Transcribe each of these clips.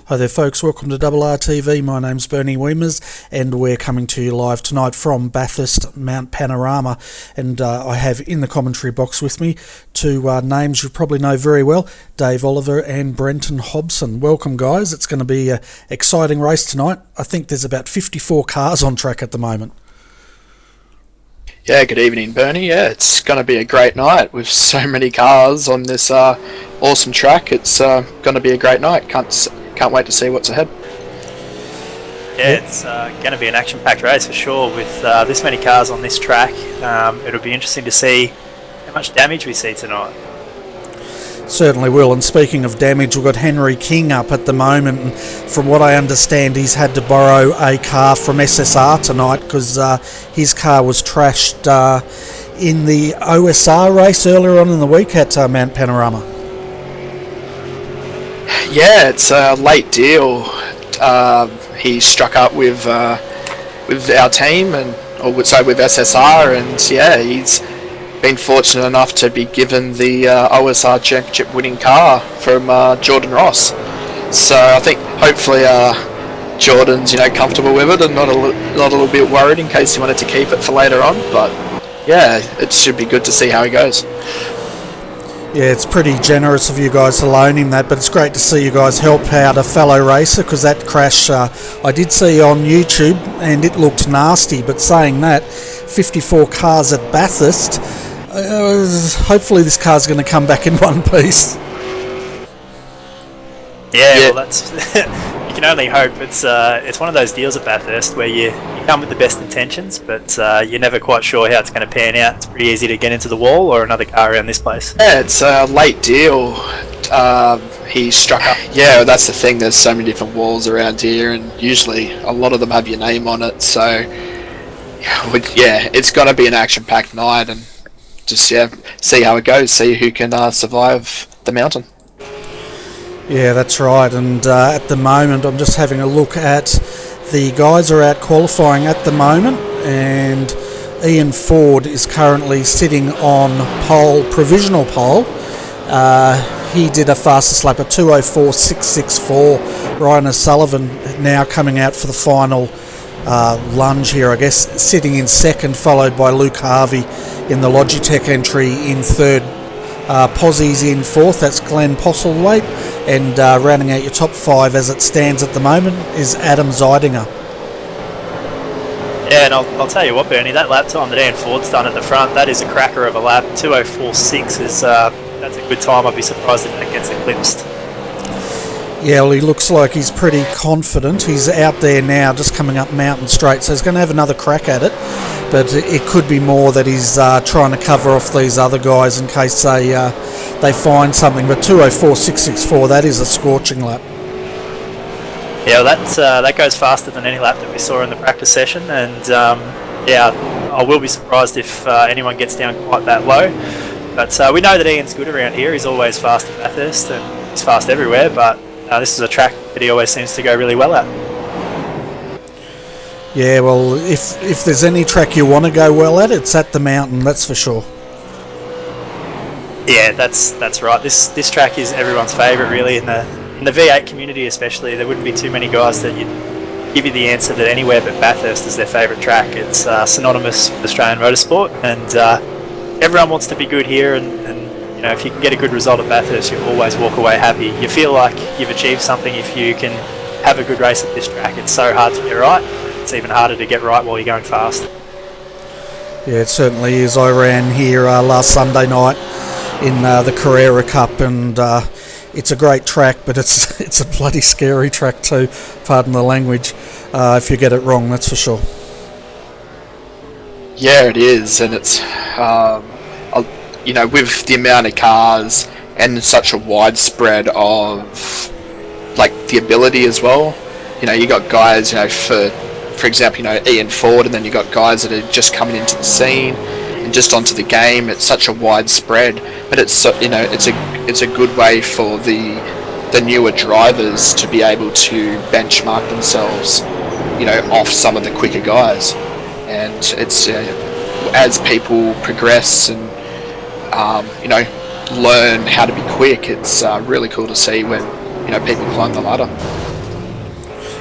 Hi there folks, welcome to RRTV. My name's Bernie Weemers and we're coming to you live tonight from Bathurst, Mount Panorama, and I have in the commentary box with me two names you probably know very well, Dave Oliver and Brenton Hobson. Welcome guys, it's going to be an exciting race tonight. I think there's about 54 cars on track at the moment. Yeah, good evening Bernie. Yeah, it's going to be a great night with so many cars on this awesome track. It's going to be a great night. Can't wait to see what's ahead. Yeah, it's going to be an action-packed race for sure with this many cars on this track. It'll be interesting to see how much damage we see tonight. Certainly will, and speaking of damage, we've got Henry King up at the moment, and from what I understand he's had to borrow a car from SSR tonight because his car was trashed in the OSR race earlier on in the week at Mount Panorama. Yeah, it's a late deal. He struck up with our team with SSR, and yeah, he's been fortunate enough to be given the OSR championship winning car from Jordan Ross. So I think hopefully Jordan's comfortable with it and not a little bit worried in case he wanted to keep it for later on. But yeah, it should be good to see how he goes. Yeah, it's pretty generous of you guys to loan him that, but it's great to see you guys help out a fellow racer because that crash I did see on YouTube and it looked nasty. But saying that, 54 cars at Bathurst, hopefully this car's going to come back in one piece. Yeah, well that's you can only hope. It's one of those deals at Bathurst where you come with the best intentions, but you're never quite sure how it's going to pan out. It's pretty easy to get into the wall or another car around this place. Yeah, it's a late deal. He struck up. Yeah, that's the thing. There's so many different walls around here, and usually a lot of them have your name on it. So yeah, it's got to be an action-packed night, and just see how it goes. See who can survive the mountain. Yeah, that's right, and at the moment I'm just having a look at the guys are out qualifying at the moment, and Ian Ford is currently sitting on provisional pole. He did a fastest lap of 2:04.664. Ryan O'Sullivan now coming out for the final lunge here, I guess, sitting in second, followed by Luke Harvey in the Logitech entry in third. Possie's in fourth, that's Glenn Postlethwaite, and rounding out your top five as it stands at the moment is Adam Zeidinger. Yeah, and I'll tell you what, Bernie, that lap time that Ian Ford's done at the front, that is a cracker of a lap. 2:04.6 is that's a good time. I'd be surprised if that gets eclipsed. Yeah, well, he looks like he's pretty confident. He's out there now, just coming up Mountain Straight, so he's going to have another crack at it. But it could be more that he's trying to cover off these other guys in case they find something. But 2:04.664, that is a scorching lap. Yeah, well, that goes faster than any lap that we saw in the practice session. And yeah, I will be surprised if anyone gets down quite that low. But we know that Ian's good around here. He's always fast at Bathurst and he's fast everywhere. But this is a track that he always seems to go really well at. Yeah, well, if there's any track you want to go well at, it's at the mountain, that's for sure. Yeah, that's right. This track is everyone's favourite, really, in the V8 community especially. There wouldn't be too many guys that you'd give you the answer that anywhere but Bathurst is their favourite track. It's synonymous with Australian motorsport, and everyone wants to be good here. And if you can get a good result at Bathurst, you always walk away happy. You feel like you've achieved something if you can have a good race at this track. It's so hard to get right. It's even harder to get right while you're going fast. Yeah, it certainly is. I ran here last Sunday night in the Carrera Cup, and it's a great track, but it's a bloody scary track too, pardon the language, if you get it wrong, that's for sure. Yeah, it is, and it's with the amount of cars and such a widespread of the ability as well. You got guys, for example, Ian Ford, and then you got guys that are just coming into the scene and just onto the game. It's such a widespread, but it's a good way for the newer drivers to be able to benchmark themselves, off some of the quicker guys. And it's as people progress and learn how to be quick, it's really cool to see when people climb the ladder.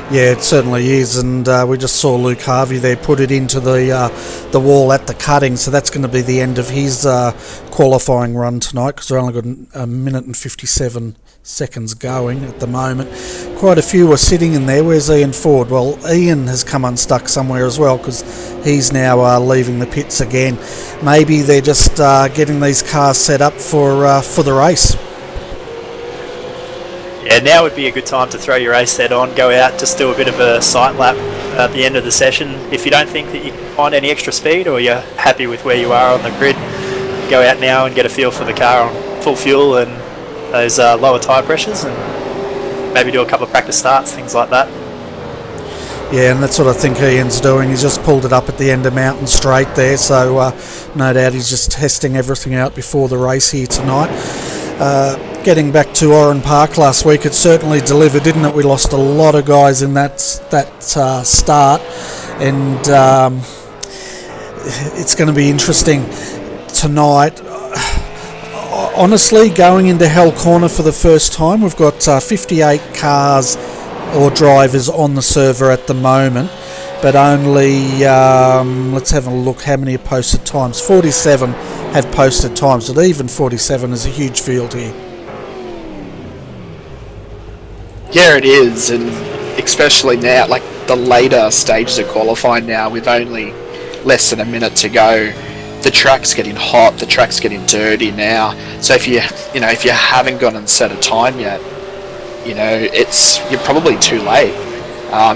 Yeah, it certainly is, and we just saw Luke Harvey there put it into the wall at the cutting, so that's going to be the end of his qualifying run tonight, because we've only got a minute and 57 seconds going at the moment. Quite a few are sitting in there. Where's Ian Ford? Well, Ian has come unstuck somewhere as well, because he's now leaving the pits again. Maybe they're just getting these cars set up for the race. Yeah, now would be a good time to throw your race set on, go out, just do a bit of a sight lap at the end of the session. If you don't think that you can find any extra speed, or you're happy with where you are on the grid, go out now and get a feel for the car on full fuel and those lower tyre pressures, and maybe do a couple of practice starts, things like that. Yeah, and that's what I think Ian's doing. He's just pulled it up at the end of Mountain Straight there, so no doubt he's just testing everything out before the race here tonight. Getting back to Oran Park last week, it certainly delivered, didn't it? We lost a lot of guys in that start, and it's going to be interesting tonight. Honestly, going into Hell Corner for the first time, we've got 58 cars or drivers on the server at the moment, but only, let's have a look how many have posted times. 47 have posted times, but even 47 is a huge field here. Yeah, it is, and especially now, like the later stages of qualifying now, with only less than a minute to go, the track's getting hot, the track's getting dirty now. So if you haven't gone and set a time yet, you're probably too late,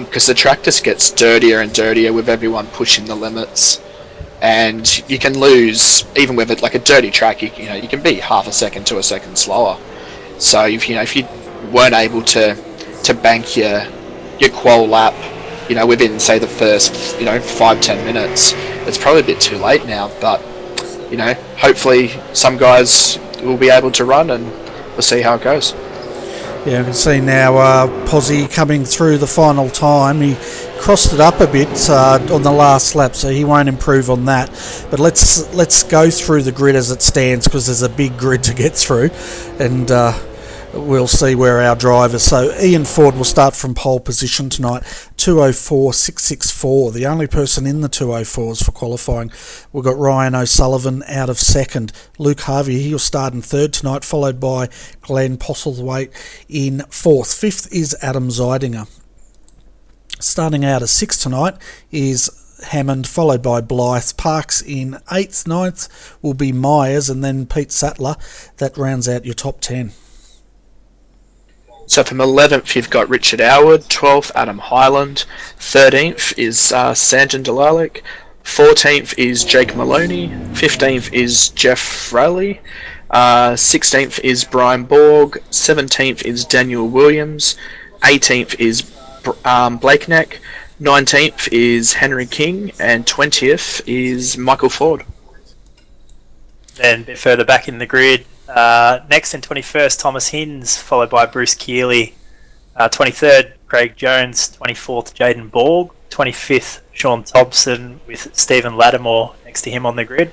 because the track just gets dirtier and dirtier with everyone pushing the limits, and you can lose even with it like a dirty track. You can be half a second to a second slower. So if you weren't able to bank your qual lap, within say the first 5-10 minutes, it's probably a bit too late now. But hopefully some guys will be able to run, and we'll see how it goes. Yeah, I can see now Pozzie coming through the final time. He crossed it up a bit on the last lap, so he won't improve on that. But let's go through the grid as it stands, because there's a big grid to get through, and we'll see where our drivers. So Ian Ford will start from pole position tonight, 204.664. The only person in the 204s for qualifying. We've got Ryan O'Sullivan out of second. Luke Harvey, he'll start in third tonight, followed by Glenn Postlethwaite in fourth. Fifth is Adam Zeidinger. Starting out of sixth tonight is Hammond, followed by Blythe. Parks in 8th, 9th will be Myers, and then Pete Sattler. That rounds out your top 10. So from 11th, you've got Richard Howard. 12th, Adam Hyland. 13th is Sanjan Dalalik. 14th is Jake Maloney. 15th is Jeff Rowley. 16th is Brian Borg. 17th is Daniel Williams. 18th is Blake Neck. 19th is Henry King. And 20th is Michael Ford. Then a bit further back in the grid, next in 21st, Thomas Hinds, followed by Bruce Keeley. 23rd, Craig Jones. 24th, Jaden Borg. 25th, Sean Thompson, with Stephen Lattimore next to him on the grid.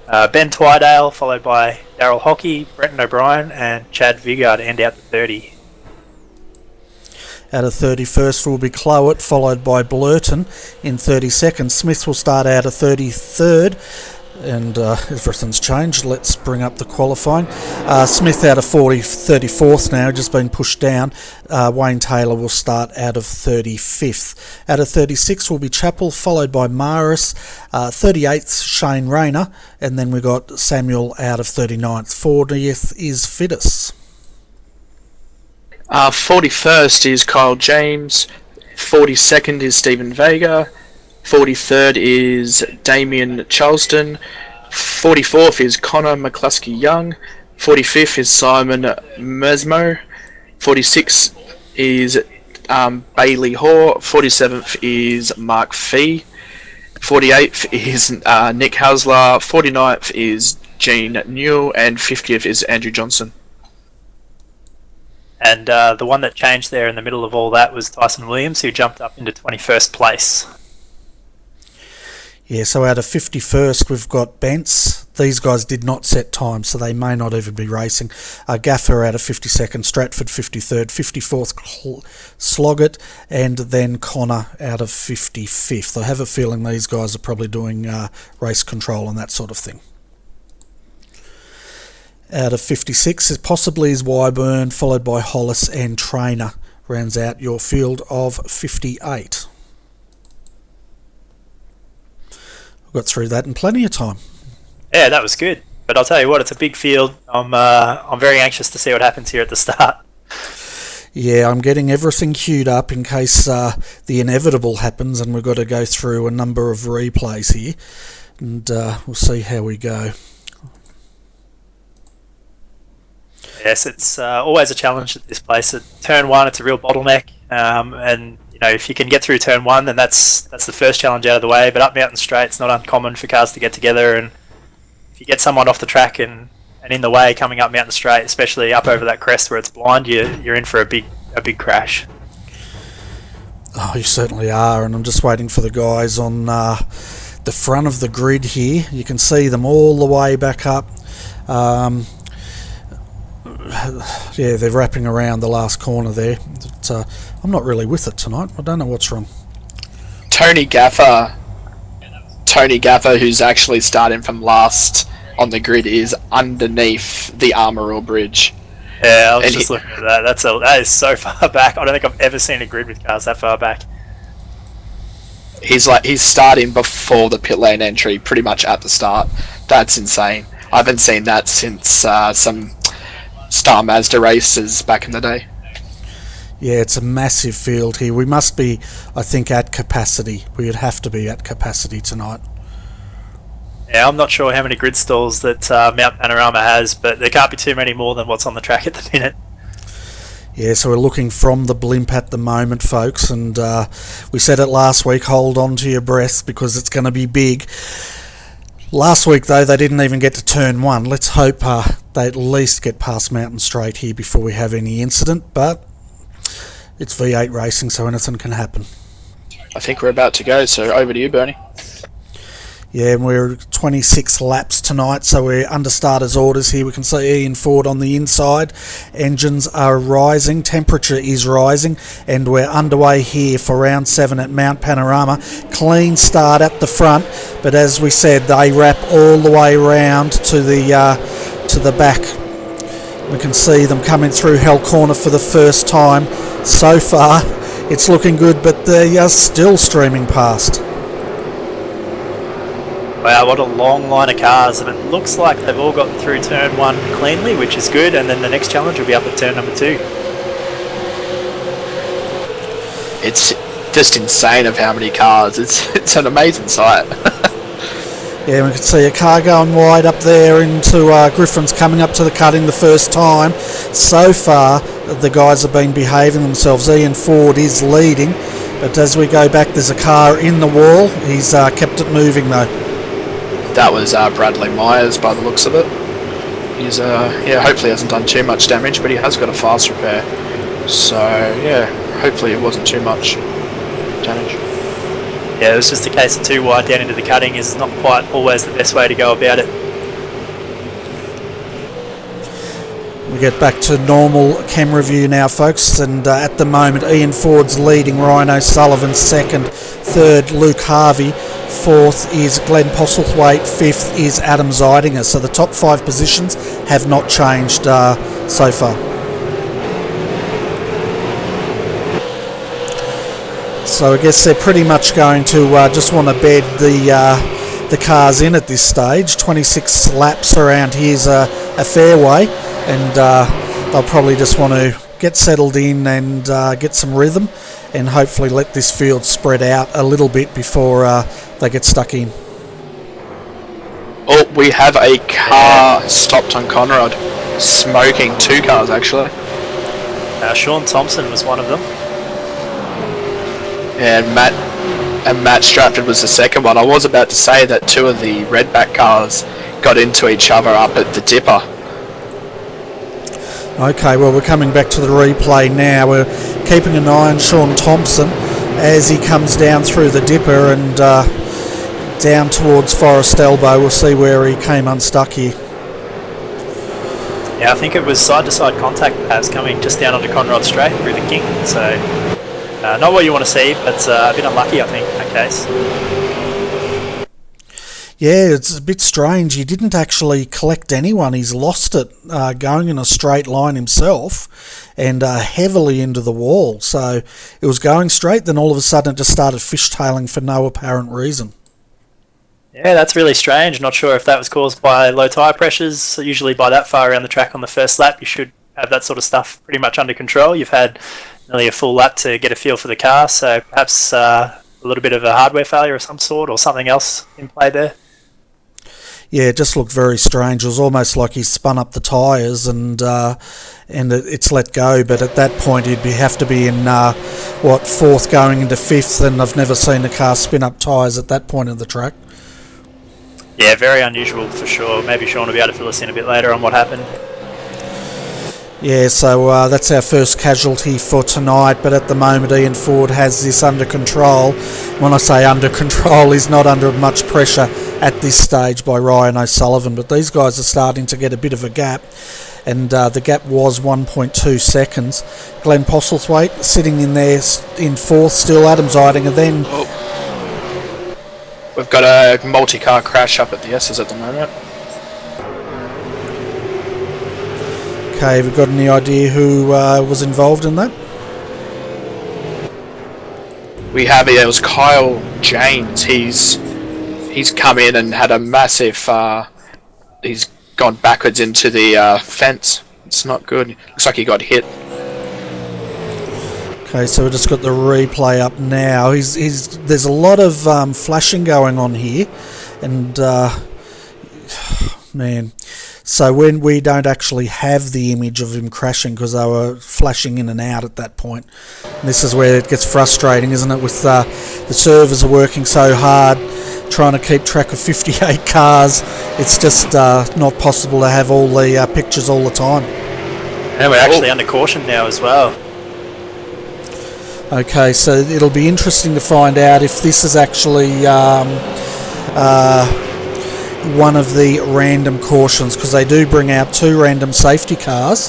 Ben Twydale, followed by Darryl Hockey, Brenton O'Brien, and Chad Vigard to end out the 30. Out of 31st will be Clowett, followed by Blurton in 32nd. Smith will start out of 33rd. And everything's changed. Let's bring up the qualifying. Smith out of 34th now, just been pushed down. Wayne Taylor will start out of 35th. Out of 36th will be Chappell, followed by Maris. 38th, Shane Rayner. And then we've got Samuel out of 39th. 40th is Fittis. 41st is Kyle James. 42nd is Stephen Vega. 43rd is Damien Charleston. 44th is Connor McCluskey Young. 45th is Simon Mesmo. 46th is Bailey Hoare. 47th is Mark Fee. 48th is Nick Hasler. 49th is Gene Newell. And 50th is Andrew Johnson. And the one that changed there in the middle of all that was Tyson Williams, who jumped up into 21st place. Yeah, so out of 51st, we've got Bence. these guys did not set time, so they may not even be racing. Gaffer out of 52nd, Stratford 53rd, 54th Sloggett, and then Connor out of 55th. I have a feeling these guys are probably doing race control and that sort of thing. Out of 56 is possibly is Wyburn, followed by Hollis and Trainer. Rounds out your field of 58. We got through that in plenty of time. Yeah, that was good. But I'll tell you what, it's a big field. I'm very anxious to see what happens here at the start. Yeah, I'm getting everything queued up in case the inevitable happens, and we've got to go through a number of replays here, and we'll see how we go. Yes, it's always a challenge at this place. At turn 1, it's a real bottleneck, and if you can get through turn 1, then that's the first challenge out of the way. But up Mountain Straight, it's not uncommon for cars to get together, and if you get someone off the track and in the way coming up Mountain Straight, especially up over that crest where it's blind, you're in for a big crash. Oh, you certainly are, and I'm just waiting for the guys on the front of the grid here. You can see them all the way back up. Yeah, they're wrapping around the last corner there. But, I'm not really with it tonight. I don't know what's wrong. Tony Gaffer, who's actually starting from last on the grid, is underneath the Armorel Bridge. Yeah, I was just looking at that. That is so far back. I don't think I've ever seen a grid with cars that far back. He's starting before the pit lane entry, pretty much at the start. That's insane. I haven't seen that since some Star Mazda races back in the day. Yeah, it's a massive field here. We must be, I think, at capacity. We would have to be at capacity tonight. Yeah, I'm not sure how many grid stalls that Mount Panorama has, but there can't be too many more than what's on the track at the minute. Yeah, so we're looking from the blimp at the moment, folks, and we said it last week, hold on to your breath because it's going to be big. Last week, though, they didn't even get to turn 1. Let's hope they at least get past Mountain Straight here before we have any incident, but it's V8 racing, so anything can happen. I think we're about to go, so over to you, Bernie. Yeah, and we're 26 laps tonight, so we're under starters orders here. We can see Ian Ford on the inside. Engines are rising, temperature is rising, and we're underway here for round 7 at Mount Panorama. Clean start at the front, but as we said, they wrap all the way round to the back. We can see them coming through Hell Corner for the first time. So far, it's looking good, but they are still streaming past. Wow, what a long line of cars, and it looks like they've all got through turn 1 cleanly, which is good, and then the next challenge will be up at turn number 2. It's just insane of how many cars. It's an amazing sight. Yeah, we can see a car going wide up there into Griffin's coming up to the cutting the first time. So far, the guys have been behaving themselves. Ian Ford is leading, but as we go back, there's a car in the wall. He's kept it moving though. That was Bradley Myers by the looks of it. He's hopefully hasn't done too much damage, but he has got a fast repair. So yeah, hopefully it wasn't too much damage. Yeah, it was just a case of too wide down into the cutting is not quite always the best way to go about it. We get back to normal camera view now, folks, and at the moment Ian Ford's leading, Ryan O'Sullivan second, third Luke Harvey, fourth is Glenn Postlethwaite, fifth is Adam Zeidinger. So the top 5 positions have not changed so far. So I guess they're pretty much going to just want to bed the cars in at this stage. 26 laps around here's a fairway, and they'll probably just want to get settled in and get some rhythm, and hopefully let this field spread out a little bit before they get stuck in. Oh, we have a car stopped on Conrad, smoking 2 cars actually. Sean Thompson was one of them. And Matt Stratford was the second one. I was about to say that 2 of the redback cars got into each other up at the Dipper. Okay, well, we're coming back to the replay now. We're keeping an eye on Sean Thompson as he comes down through the Dipper, and down towards Forest Elbow. We'll see where he came unstuck here. Yeah, I think it was side-to-side contact perhaps coming just down onto Conrod Straight through the kink. So, not what you want to see, but a bit unlucky, I think, in that case. Yeah, it's a bit strange. He didn't actually collect anyone. He's lost it going in a straight line himself and heavily into the wall. So it was going straight, then all of a sudden it just started fishtailing for no apparent reason. Yeah, that's really strange. Not sure if that was caused by low tyre pressures. So usually by that far around the track on the first lap, you should have that sort of stuff pretty much under control. You've had nearly a full lap to get a feel for the car, so perhaps a little bit of a hardware failure of some sort or something else in play there. Yeah, it just looked very strange. It was almost like he spun up the tyres and it's let go. But at that point, he'd have to be in fourth going into fifth, and I've never seen a car spin up tyres at that point of the track. Yeah, very unusual for sure. Maybe Sean will be able to fill us in a bit later on what happened. Yeah, so that's our first casualty for tonight, but at the moment Ian Ford has this under control. When I say under control, he's not under much pressure at this stage by Ryan O'Sullivan, but these guys are starting to get a bit of a gap, and the gap was 1.2 seconds. Glenn Postlethwaite sitting in there in fourth still, Adam Zeidinger then... We've got a multi-car crash up at the S's at the moment. Okay, have you got any idea who was involved in that? We have it. It was Kyle James. He's come in and had a massive. He's gone backwards into the fence. It's not good. Looks like he got hit. Okay, so we've just got the replay up now. There's a lot of flashing going on here, and man. So when we don't actually have the image of him crashing because they were flashing in and out at that point. And this is where it gets frustrating, isn't it, with the servers are working so hard trying to keep track of 58 cars. It's just not possible to have all the pictures all the time. And we're actually under caution now as well. Okay, so it'll be interesting to find out if this is actually one of the random cautions, because they do bring out 2 random safety cars,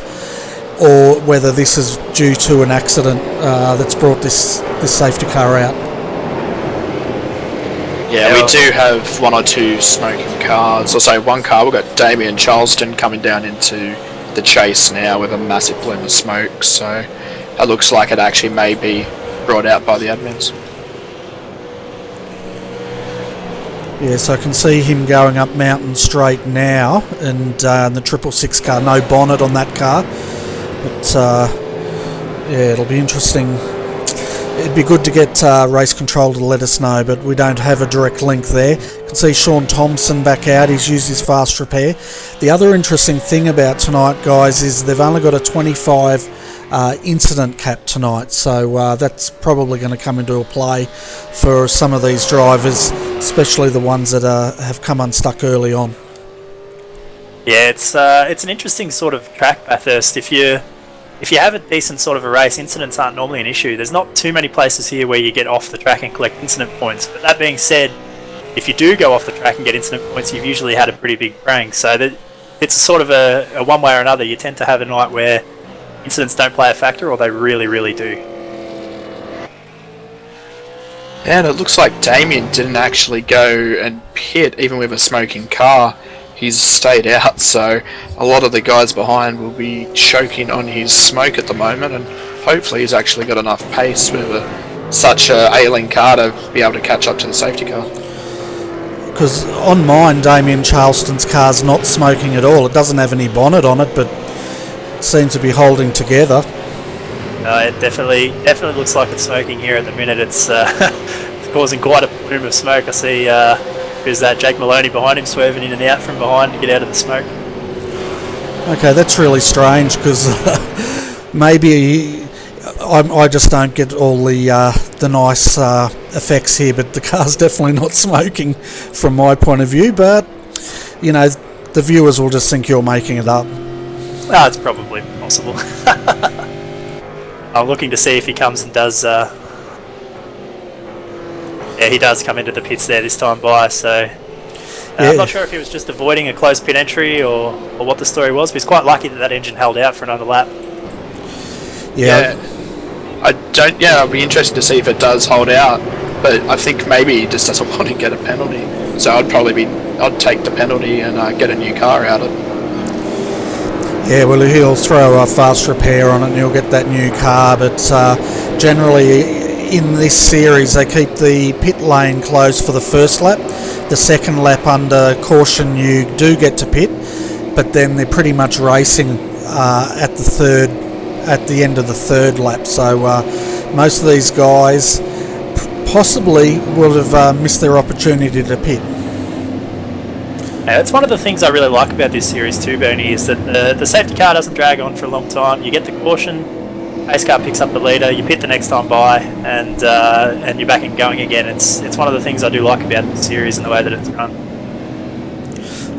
or whether this is due to an accident that's brought this safety car out. Yeah, we do have 1 or 2 smoking cars. Also, one car, we've got Damien Charleston coming down into the chase now with a massive plume of smoke, so that looks like it actually may be brought out by the admins. Yeah, so I can see him going up Mountain Straight now, and the 666 car, no bonnet on that car. But yeah, it'll be interesting. It'd be good to get race control to let us know, but we don't have a direct link there. You can see Sean Thompson back out. He's used his fast repair. The other interesting thing about tonight, guys, is they've only got a 25 incident cap tonight, so that's probably going to come into a play for some of these drivers, especially the ones that have come unstuck early on. Yeah, it's an interesting sort of track, Bathurst. If you have a decent sort of a race, incidents aren't normally an issue. There's not too many places here where you get off the track and collect incident points. But that being said, if you do go off the track and get incident points, you've usually had a pretty big prank. So it's a sort of a one way or another. You tend to have a night where incidents don't play a factor, or they really, really do. And it looks like Damien didn't actually go and pit, even with a smoking car. He's stayed out, so a lot of the guys behind will be choking on his smoke at the moment, and hopefully he's actually got enough pace with such a ailing car to be able to catch up to the safety car. Because on mine, Damien Charleston's car's not smoking at all. It doesn't have any bonnet on it, but it seems to be holding together. It definitely looks like it's smoking here at the minute. It's causing quite a plume of smoke. I see who's that, Jake Maloney behind him, swerving in and out from behind to get out of the smoke. Okay, that's really strange, because maybe I just don't get all the nice effects here, but the car's definitely not smoking from my point of view, but you know, the viewers will just think you're making it up. Oh, it's probably possible. I'm looking to see if he comes and does Yeah, he does come into the pits there this time by, so I'm not sure if he was just avoiding a closed pit entry or what the story was, but he's quite lucky that engine held out for another lap. Yeah. I'll be interested to see if it does hold out, but I think maybe he just doesn't want to get a penalty. So I'd take the penalty and get a new car out of it. Yeah, well, he'll throw a fast repair on it and he'll get that new car, but generally in this series they keep the pit lane closed for the first lap. The second lap under caution you do get to pit, but then they're pretty much racing at the end of the third lap. So most of these guys possibly would have missed their opportunity to pit. Yeah, it's one of the things I really like about this series too, Bernie, is that the safety car doesn't drag on for a long time. You get the caution, pace car picks up the leader, you pit the next time by, and you're back and going again. It's one of the things I do like about the series and the way that it's run.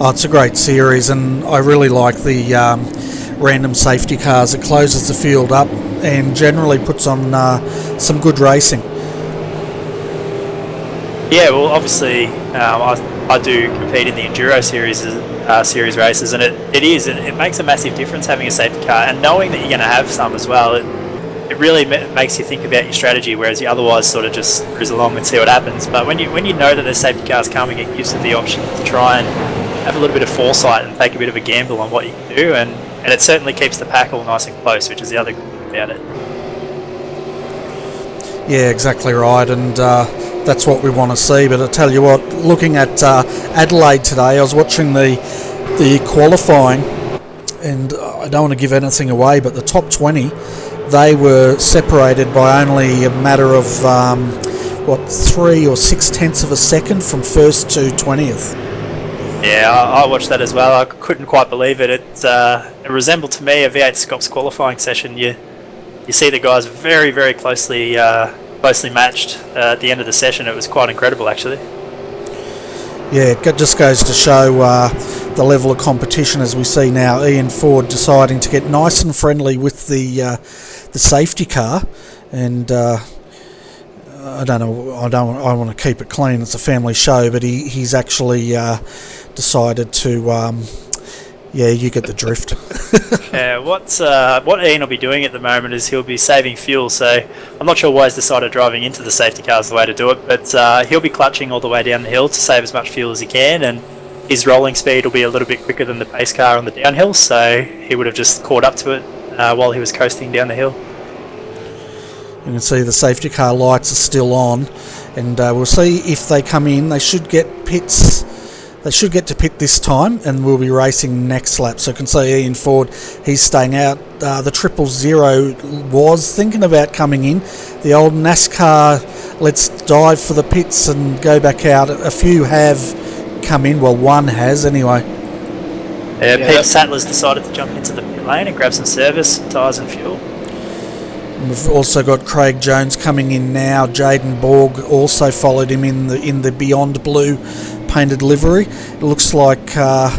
Oh, it's a great series, and I really like the random safety cars. It closes the field up and generally puts on some good racing. Yeah, well, obviously, I do compete in the Enduro series races, and it makes a massive difference having a safety car and knowing that you're going to have some as well. It really makes you think about your strategy, whereas you otherwise sort of just cruise along and see what happens. But when you know that there's safety cars coming, it gives you the option to try and have a little bit of foresight and take a bit of a gamble on what you can do, and it certainly keeps the pack all nice and close, which is the other good thing about it. Yeah, exactly right, and that's what we want to see. But I tell you what, looking at Adelaide today, I was watching the qualifying, and I don't want to give anything away, but the top 20, they were separated by only a matter of 3 or 6 tenths of a second from first to 20th. Yeah, I watched that as well. I couldn't quite believe it. It resembled to me a V8 Scops qualifying session. You see the guys very, very closely matched at the end of the session. It was quite incredible, actually. Yeah, it just goes to show the level of competition as we see now. Ian Ford deciding to get nice and friendly with the safety car, and I don't know. I want to keep it clean. It's a family show, but he's actually decided to. Yeah, you get the drift. Yeah, what Ian will be doing at the moment is he'll be saving fuel, so I'm not sure why he's decided driving into the safety car is the way to do it, but he'll be clutching all the way down the hill to save as much fuel as he can, and his rolling speed will be a little bit quicker than the pace car on the downhill, so he would have just caught up to it while he was coasting down the hill. You can see the safety car lights are still on, and we'll see if they come in. They should get pits. They should get to pit this time, and we'll be racing next lap. So you can see Ian Ford, he's staying out. The 000 was thinking about coming in. The old NASCAR, let's dive for the pits and go back out. A few have come in. Well, one has anyway. Yeah, Pete Sattler's decided to jump into the pit lane and grab some service, tyres and fuel. And we've also got Craig Jones coming in now. Jaden Borg also followed him in the Beyond Blue painted livery. It looks like a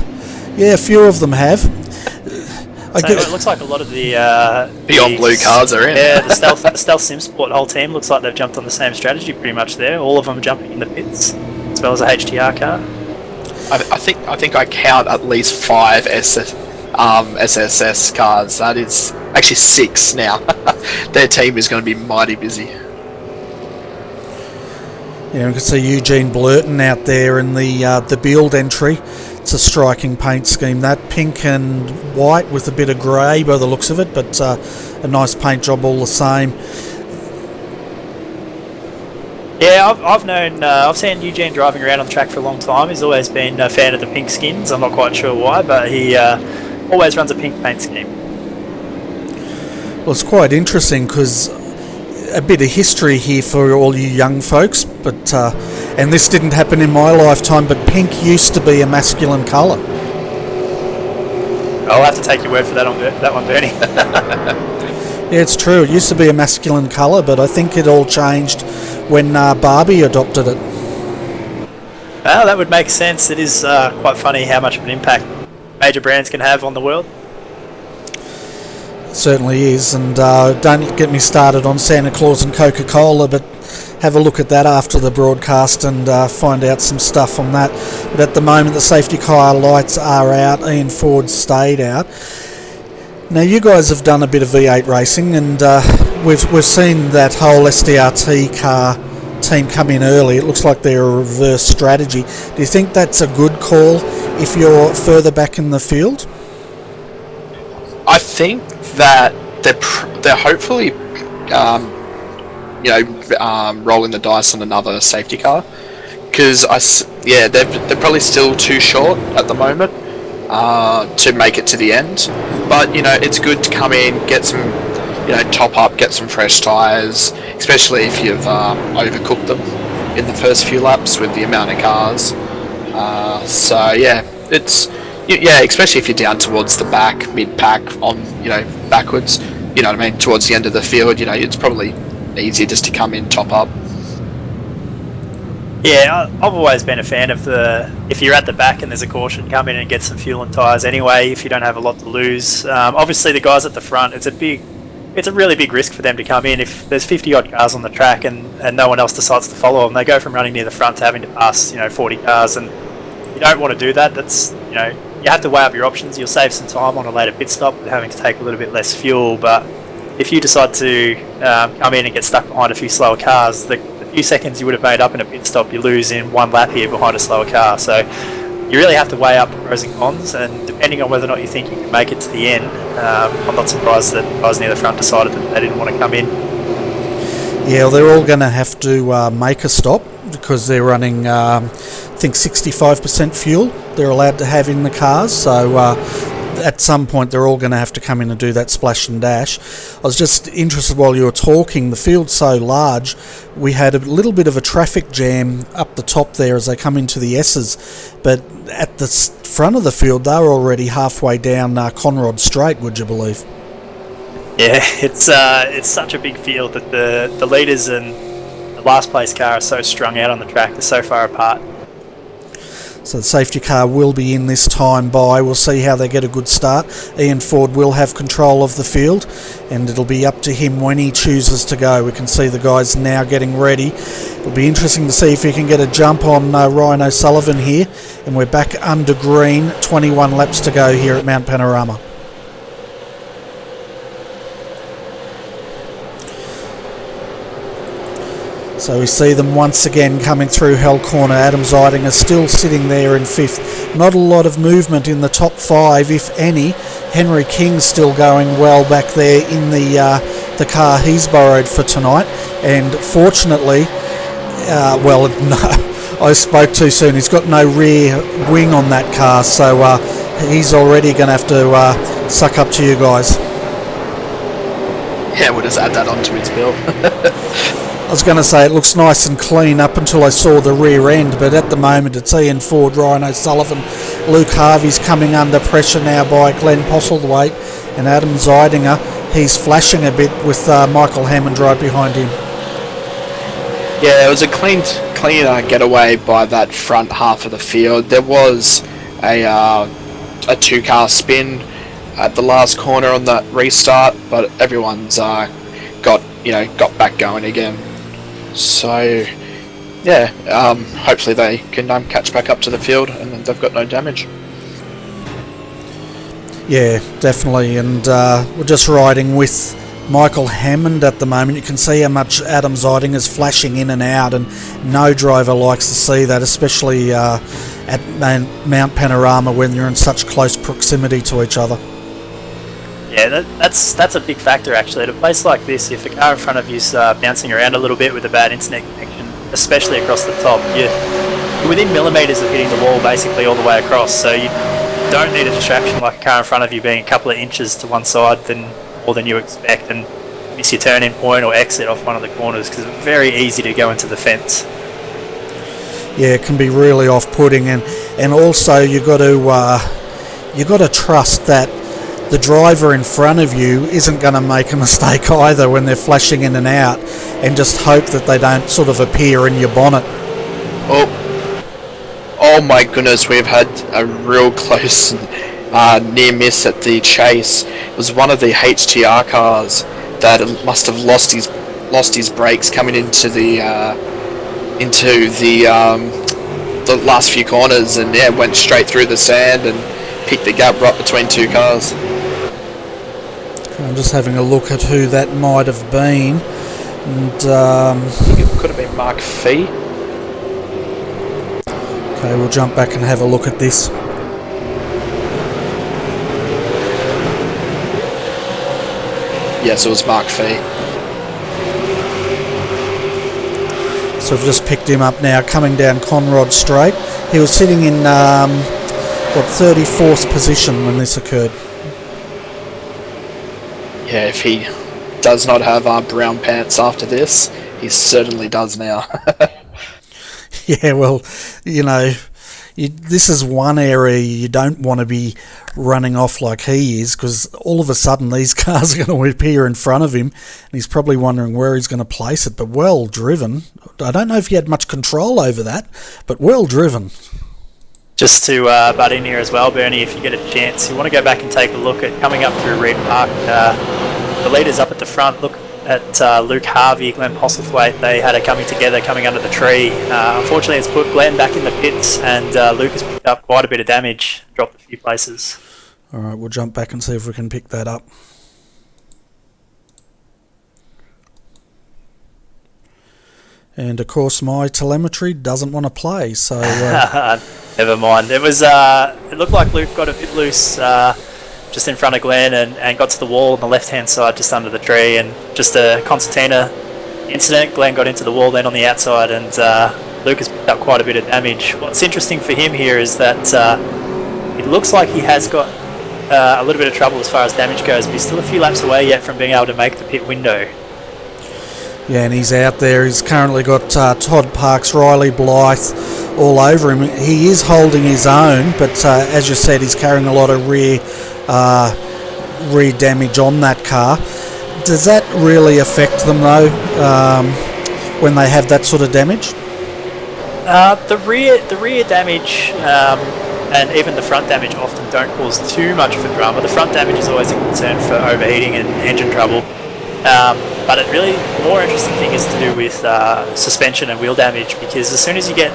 few of them have. It looks like a lot of the Beyond Blue cars are in. Yeah, the Stealth Sim Sport whole team looks like they've jumped on the same strategy pretty much there. All of them jumping in the pits, as well as a HTR car. I think I count at least 5 SSS cars. That is actually 6 now. Their team is going to be mighty busy. Yeah, we can see Eugene Blurton out there in the build entry. It's a striking paint scheme, that pink and white with a bit of grey by the looks of it, but a nice paint job all the same. Yeah, I've seen Eugene driving around on the track for a long time. He's always been a fan of the pink skins. I'm not quite sure why, but he always runs a pink paint scheme. Well, it's quite interesting because a bit of history here for all you young folks, but and this didn't happen in my lifetime, but pink used to be a masculine colour. I'll have to take your word for that one, Bernie. Yeah, it's true. It used to be a masculine colour, but I think it all changed when Barbie adopted it. Well, that would make sense. It is quite funny how much of an impact major brands can have on the world. Certainly is, and don't get me started on Santa Claus and Coca-Cola, but have a look at that after the broadcast and find out some stuff on that. But at the moment, the safety car lights are out. Ian Ford stayed out. Now, you guys have done a bit of V8 racing, and we've seen that whole SDRT car team come in early. It looks like they're a reverse strategy. Do you think that's a good call if you're further back in the field? I think that they're hopefully rolling the dice on another safety car, because they're probably still too short at the moment to make it to the end. But it's good to come in, get some top up, get some fresh tyres, especially if you've overcooked them in the first few laps with the amount of cars. Especially if you're down towards the back, mid-pack, on backwards, towards the end of the field, it's probably easier just to come in, top up. Yeah, I've always been a fan of if you're at the back and there's a caution, come in and get some fuel and tyres anyway if you don't have a lot to lose. Obviously the guys at the front, it's a really big risk for them to come in. If there's 50 odd cars on the track and no one else decides to follow them, they go from running near the front to having to pass 40 cars, and you don't want to do that. That's you have to weigh up your options. You'll save some time on a later pit stop with having to take a little bit less fuel, but if you decide to come in and get stuck behind a few slower cars, the few seconds you would have made up in a pit stop, you lose in one lap here behind a slower car. So you really have to weigh up the pros and cons, and depending on whether or not you think you can make it to the end, I'm not surprised that guys near the front decided that they didn't want to come in. Yeah, well, they're all going to have to make a stop because they're running, I think, 65% fuel they're allowed to have in the cars. So at some point they're all going to have to come in and do that splash and dash. I was just interested while you were talking, the field's so large, we had a little bit of a traffic jam up the top there as they come into the S's, but at the front of the field they're already halfway down Conrod Straight, would you believe? Yeah, it's such a big field that the leaders and the last place car are so strung out on the track, they're so far apart. So the safety car will be in this time by. We'll see how they get a good start. Ian Ford will have control of the field, and it'll be up to him when he chooses to go. We can see the guys now getting ready. It'll be interesting to see if he can get a jump on Ryan O'Sullivan here. And we're back under green, 21 laps to go here at Mount Panorama. So we see them once again coming through Hell Corner. Adam Zeiding is still sitting there in fifth. Not a lot of movement in the top five, if any. Henry King's still going well back there in the car he's borrowed for tonight. And fortunately, I spoke too soon. He's got no rear wing on that car, so he's already going to have to suck up to you guys. Yeah, we'll just add that onto his bill. I was going to say it looks nice and clean up until I saw the rear end, but at the moment it's Ian Ford, Ryan O'Sullivan, Luke Harvey's coming under pressure now by Glenn Postlethwaite, and Adam Zeidinger, he's flashing a bit with Michael Hammond right behind him. Yeah, it was a clean getaway by that front half of the field. There was a two-car spin at the last corner on that restart, but everyone's got back going again. So yeah, hopefully they can catch back up to the field and they've got no damage. Yeah, definitely, and we're just riding with Michael Hammond at the moment. You can see how much Adam Zeiding is flashing in and out, and no driver likes to see that, especially at Mount Panorama when you're in such close proximity to each other. Yeah, that's a big factor actually. At a place like this, if a car in front of you's bouncing around a little bit with a bad internet connection, especially across the top, you're within millimetres of hitting the wall basically all the way across, so you don't need a distraction like a car in front of you being a couple of inches to one side more than you expect and miss your turn-in point or exit off one of the corners, because it's very easy to go into the fence. Yeah, it can be really off-putting, and also you've got to trust that the driver in front of you isn't going to make a mistake either when they're flashing in and out, and just hope that they don't sort of appear in your bonnet. Oh my goodness, we've had a real close near miss at the chase. It was one of the HTR cars that must have lost his lost his brakes coming into the last few corners, and went straight through the sand and picked the gap right between two cars. I'm just having a look at who that might have been, and I think it could have been Mark Fee. Okay, we'll jump back and have a look at this. Yes, it was Mark Fee. So we've just picked him up now, coming down Conrod Straight. He was sitting in 34th position when this occurred. Yeah, if he does not have brown pants after this, he certainly does now. Yeah, well, you know, this is one area you don't want to be running off like he is, because all of a sudden these cars are going to appear in front of him, and he's probably wondering where he's going to place it. But well driven. I don't know if he had much control over that, but well driven. Just to butt in here as well, Bernie, if you get a chance, you want to go back and take a look at coming up through Reed Park. The leaders up at the front, look at Luke Harvey, Glenn Postlethwaite. They had a coming together, coming under the tree. Unfortunately, it's put Glenn back in the pits, and Luke has picked up quite a bit of damage, dropped a few places. Alright, we'll jump back and see if we can pick that up. And of course my telemetry doesn't want to play, so... Never mind. It was. It looked like Luke got a bit loose just in front of Glenn and got to the wall on the left-hand side just under the tree, and just a concertina incident. Glenn got into the wall then on the outside, and Luke has picked up quite a bit of damage. What's interesting for him here is that it looks like he has got a little bit of trouble as far as damage goes, but he's still a few laps away yet from being able to make the pit window. Yeah, and he's out there. He's currently got Todd Parks, Riley Blythe all over him. He is holding his own, but as you said, he's carrying a lot of rear damage on that car. Does that really affect them though, when they have that sort of damage? The rear damage and even the front damage often don't cause too much of a drama. The front damage is always a concern for overheating and engine trouble. But it really, the more interesting thing is to do with suspension and wheel damage, because as soon as you get,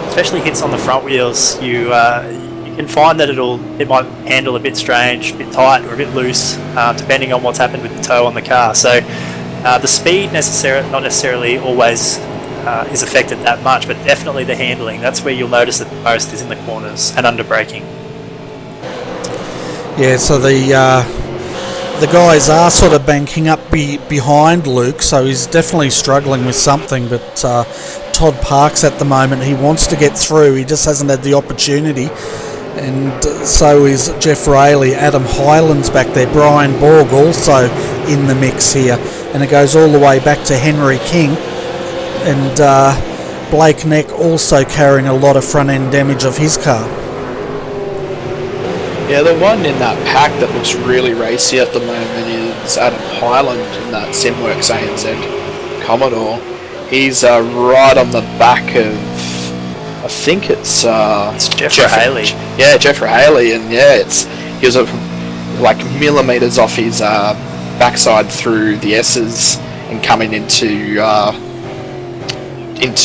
especially hits on the front wheels, you can find that it might handle a bit strange, a bit tight, or a bit loose, depending on what's happened with the toe on the car. So the speed not necessarily always is affected that much, but definitely the handling. That's where you'll notice it the most, is in the corners and under braking. Yeah, so the guys are sort of banking up behind Luke, so he's definitely struggling with something, but Todd Parks at the moment, he wants to get through, he just hasn't had the opportunity, and so is Jeff Rayleigh. Adam Hyland's back there, Brian Borg also in the mix here, and it goes all the way back to Henry King, and Blake Neck also carrying a lot of front end damage of his car. Yeah, the one in that pack that looks really racy at the moment is Adam Hyland in that Simworks ANZ Commodore. He's right on the back of, I think it's Jeff Haley. Yeah, Jeff Haley, and he was like millimeters off his backside through the S's and coming into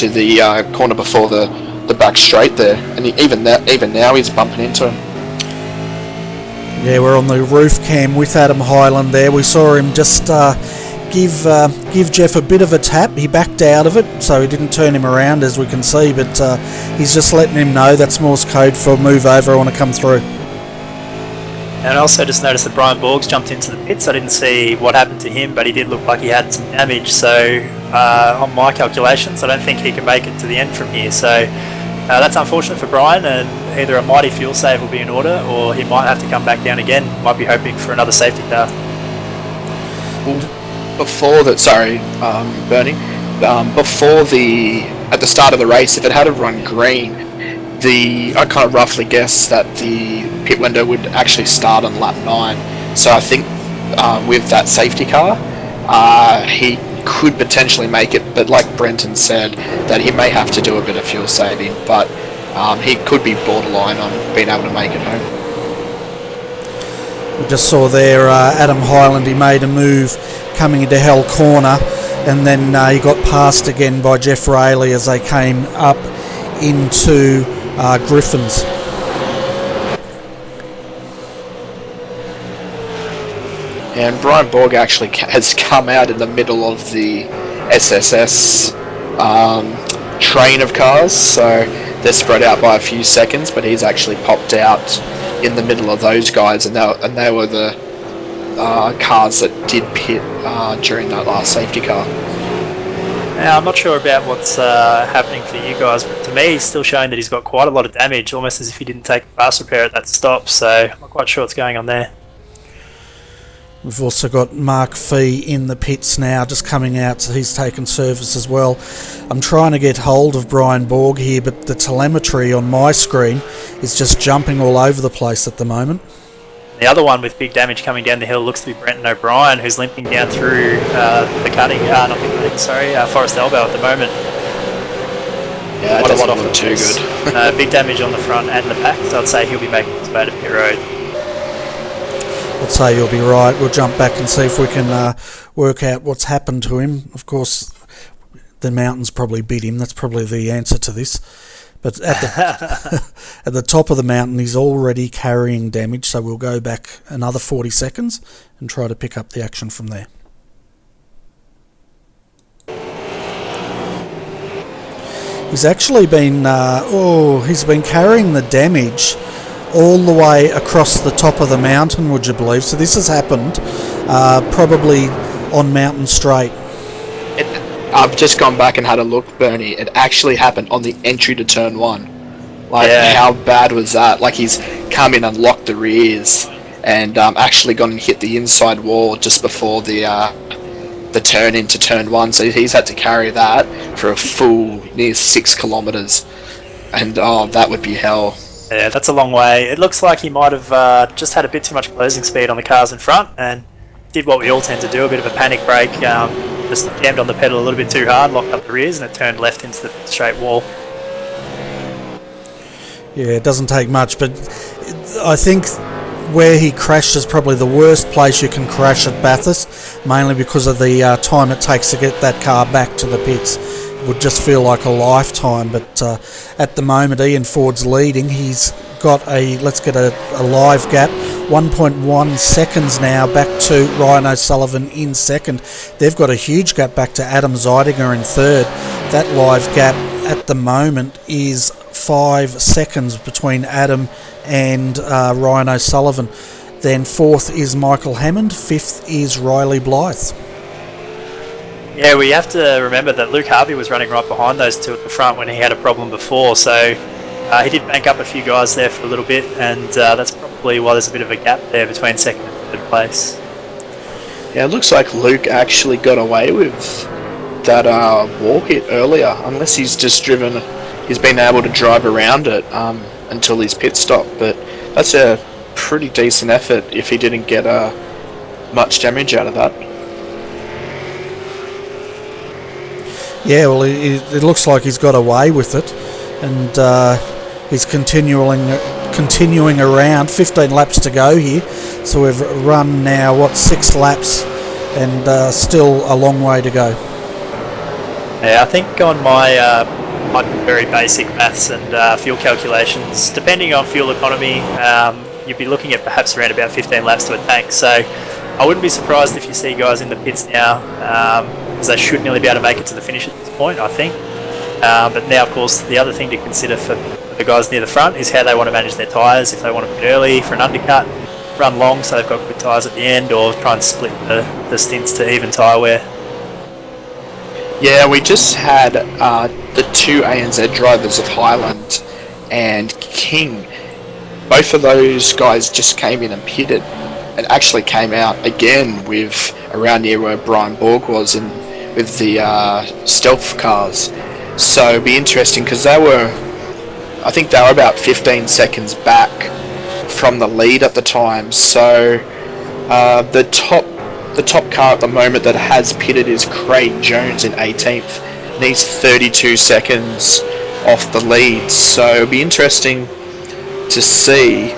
the corner before the back straight there, and even now he's bumping into him. Yeah, we're on the roof cam with Adam Hyland there. We saw him just give Jeff a bit of a tap. He backed out of it, so he didn't turn him around, as we can see, but he's just letting him know that's Morse code for move over, I want to come through. And I also just noticed that Brian Borgs jumped into the pits. I didn't see what happened to him, but he did look like he had some damage, so on my calculations, I don't think he can make it to the end from here. So that's unfortunate for Brian, and either a mighty fuel save will be in order, or he might have to come back down again. Might be hoping for another safety car. Before that, Bernie, at the start of the race, if it had run green, I kind of roughly guess that the pit window would actually start on lap 9. So I think with that safety car, he could potentially make it, but like Brenton said, that he may have to do a bit of fuel saving, but he could be borderline on being able to make it home. We just saw there Adam Hyland, he made a move coming into Hell Corner, and then he got passed again by Jeff Rayleigh as they came up into Griffins. And Brian Borg actually has come out in the middle of the SSS train of cars, so they're spread out by a few seconds, but he's actually popped out in the middle of those guys, and they were the cars that did pit during that last safety car. Now, I'm not sure about what's happening for you guys, but to me he's still showing that he's got quite a lot of damage, almost as if he didn't take fast repair at that stop, so I'm not quite sure what's going on there. We've also got Mark Fee in the pits now, just coming out, so he's taken service as well. I'm trying to get hold of Brian Borg here, but the telemetry on my screen is just jumping all over the place at the moment. The other one with big damage coming down the hill looks to be Brenton O'Brien, who's limping down through Forest Elbow at the moment. Yeah, it doesn't look too good. Big damage on the front and the back, so I'd say he'll be making his way to pit road. I'd say you'll be right. We'll jump back and see if we can work out what's happened to him. Of course, the mountains probably beat him. That's probably the answer to this. But at the top of the mountain, he's already carrying damage, so we'll go back another 40 seconds and try to pick up the action from there. He's actually been he's been carrying the damage all the way across the top of the mountain, would you believe? So this has happened probably on Mountain Straight. I've just gone back and had a look, Bernie. It actually happened on the entry to turn 1. How bad was that? Like, he's come in and locked the rears and actually gone and hit the inside wall just before the turn into turn 1. So he's had to carry that for a full near 6 kilometres. And that would be hell. Yeah, that's a long way. It looks like he might have just had a bit too much closing speed on the cars in front and did what we all tend to do, a bit of a panic brake, just jammed on the pedal a little bit too hard, locked up the rears, and it turned left into the straight wall. Yeah, it doesn't take much, but I think where he crashed is probably the worst place you can crash at Bathurst, mainly because of the time it takes to get that car back to the pits. Would just feel like a lifetime, but at the moment Ian Ford's leading. He's got let's get a live gap, 1.1 seconds now back to Ryan O'Sullivan in second. They've got a huge gap back to Adam Zeidinger in third. That live gap at the moment is 5 seconds between Adam and Ryan O'Sullivan. Then fourth is Michael Hammond, fifth is Riley Blythe. Yeah, we have to remember that Luke Harvey was running right behind those two at the front when he had a problem before, so he did bank up a few guys there for a little bit, and that's probably why there's a bit of a gap there between second and third place. Yeah, it looks like Luke actually got away with that wall hit earlier, unless he's been able to drive around it until his pit stop, but that's a pretty decent effort if he didn't get much damage out of that. Yeah, well, it looks like he's got away with it, and he's continuing around. 15 laps to go here, so we've run now 6 laps, and still a long way to go. Yeah, I think on my very basic maths and fuel calculations, depending on fuel economy, you'd be looking at perhaps around about 15 laps to a tank. So I wouldn't be surprised if you see guys in the pits now. They should nearly be able to make it to the finish at this point, I think. But now, of course, the other thing to consider for the guys near the front is how they want to manage their tyres. If they want to pit early for an undercut, run long so they've got good tyres at the end, or try and split the stints to even tyre wear. Yeah, we just had the two ANZ drivers of Highland and King. Both of those guys just came in and pitted, and actually came out again with around near where Brian Borg was with the stealth cars. So it'd be interesting because I think they were about 15 seconds back from the lead at the time. So the top car at the moment that has pitted is Craig Jones in 18th, and he's 32 seconds off the lead. So it'll be interesting to see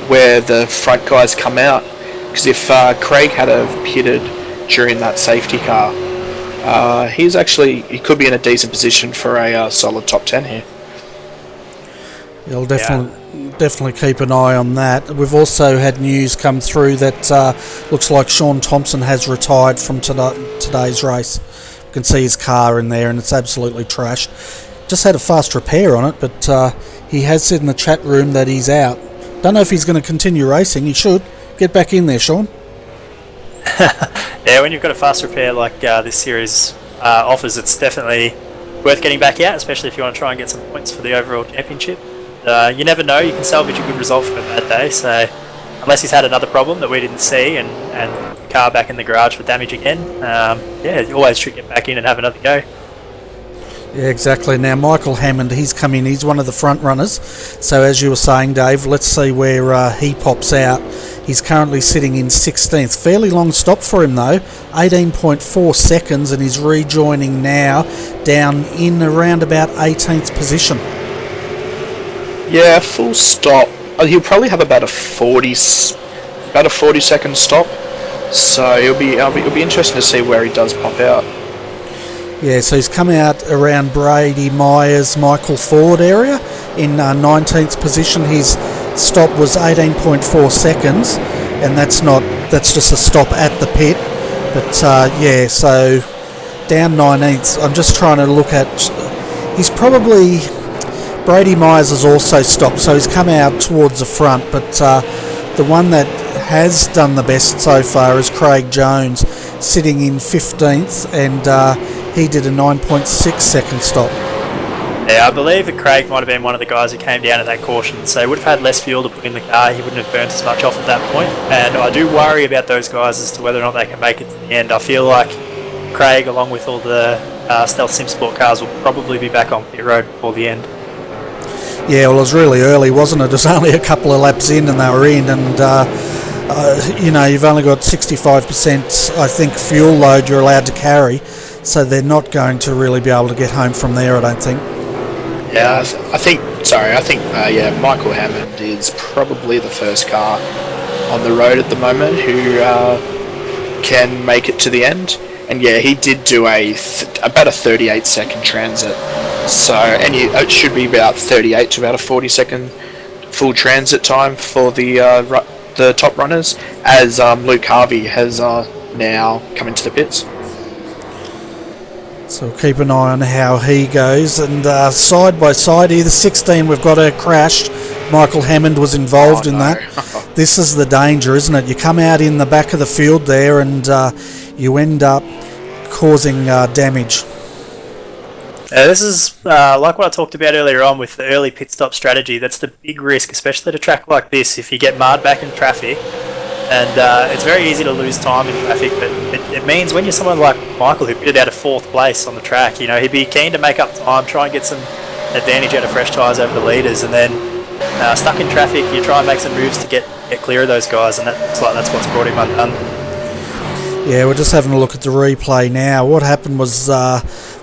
where the front guys come out, because if Craig had have pitted during that safety car, He could be in a decent position for a solid top 10 here. You'll definitely keep an eye on that. We've also had news come through that looks like Sean Thompson has retired from today's race. You can see his car in there and it's absolutely trashed. Just had a fast repair on it, but he has said in the chat room that he's out. Don't know if he's going to continue racing. He should. Get back in there, Sean. Yeah, when you've got a fast repair like this series offers, it's definitely worth getting back out, especially if you want to try and get some points for the overall championship. You never know, you can salvage a good result from a bad day, so unless he's had another problem that we didn't see and the car back in the garage for damage again, you always should get back in and have another go. Yeah, exactly. Now, Michael Hammond, he's come in. He's one of the front runners. So, as you were saying, Dave, let's see where he pops out. He's currently sitting in 16th. Fairly long stop for him, though. 18.4 seconds, and he's rejoining now down in around about 18th position. Yeah, full stop. He'll probably have about a 40-second stop. So it'll be interesting to see where he does pop out. Yeah, so he's come out around Brady Myers, Michael Ford area in 19th position. His stop was 18.4 seconds, and that's just a stop at the pit. But so down 19th. I'm just trying to look at. He's probably Brady Myers has also stopped, so he's come out towards the front. But the one that has done the best so far is Craig Jones, sitting in 15th, and he did a 9.6 second stop. Yeah, I believe that Craig might have been one of the guys who came down at that caution, so he would have had less fuel to put in the car. He wouldn't have burnt as much off at that point, and I do worry about those guys as to whether or not they can make it to the end. I feel like Craig, along with all the Stealth Sim Sport cars, will probably be back on pit road before the end. Yeah, well, it was really early, wasn't it? It was only a couple of laps in and they were in, and you've only got 65%, I think, fuel load you're allowed to carry, so they're not going to really be able to get home from there, I don't think. Yeah, I think Michael Hammond is probably the first car on the road at the moment who can make it to the end. And yeah, he did do about a 38-second transit. So, and it should be about 38 to about a 40-second full transit time for the top runners, as Luke Harvey has now come into the pits. So we'll keep an eye on how he goes. And side by side here, the 16, we've got a crash. Michael Hammond was involved in that. This is the danger, isn't it? You come out in the back of the field there and you end up causing damage. This is like what I talked about earlier on with the early pit stop strategy. That's the big risk, especially at a track like this. If you get marred back in traffic, and it's very easy to lose time in traffic, but it means when you're someone like Michael, who pitted out of 4th place on the track, he'd be keen to make up time, try and get some advantage out of fresh tyres over the leaders, and then stuck in traffic, you try and make some moves to get clear of those guys, and that's what's brought him undone. Yeah, we're just having a look at the replay now. What happened was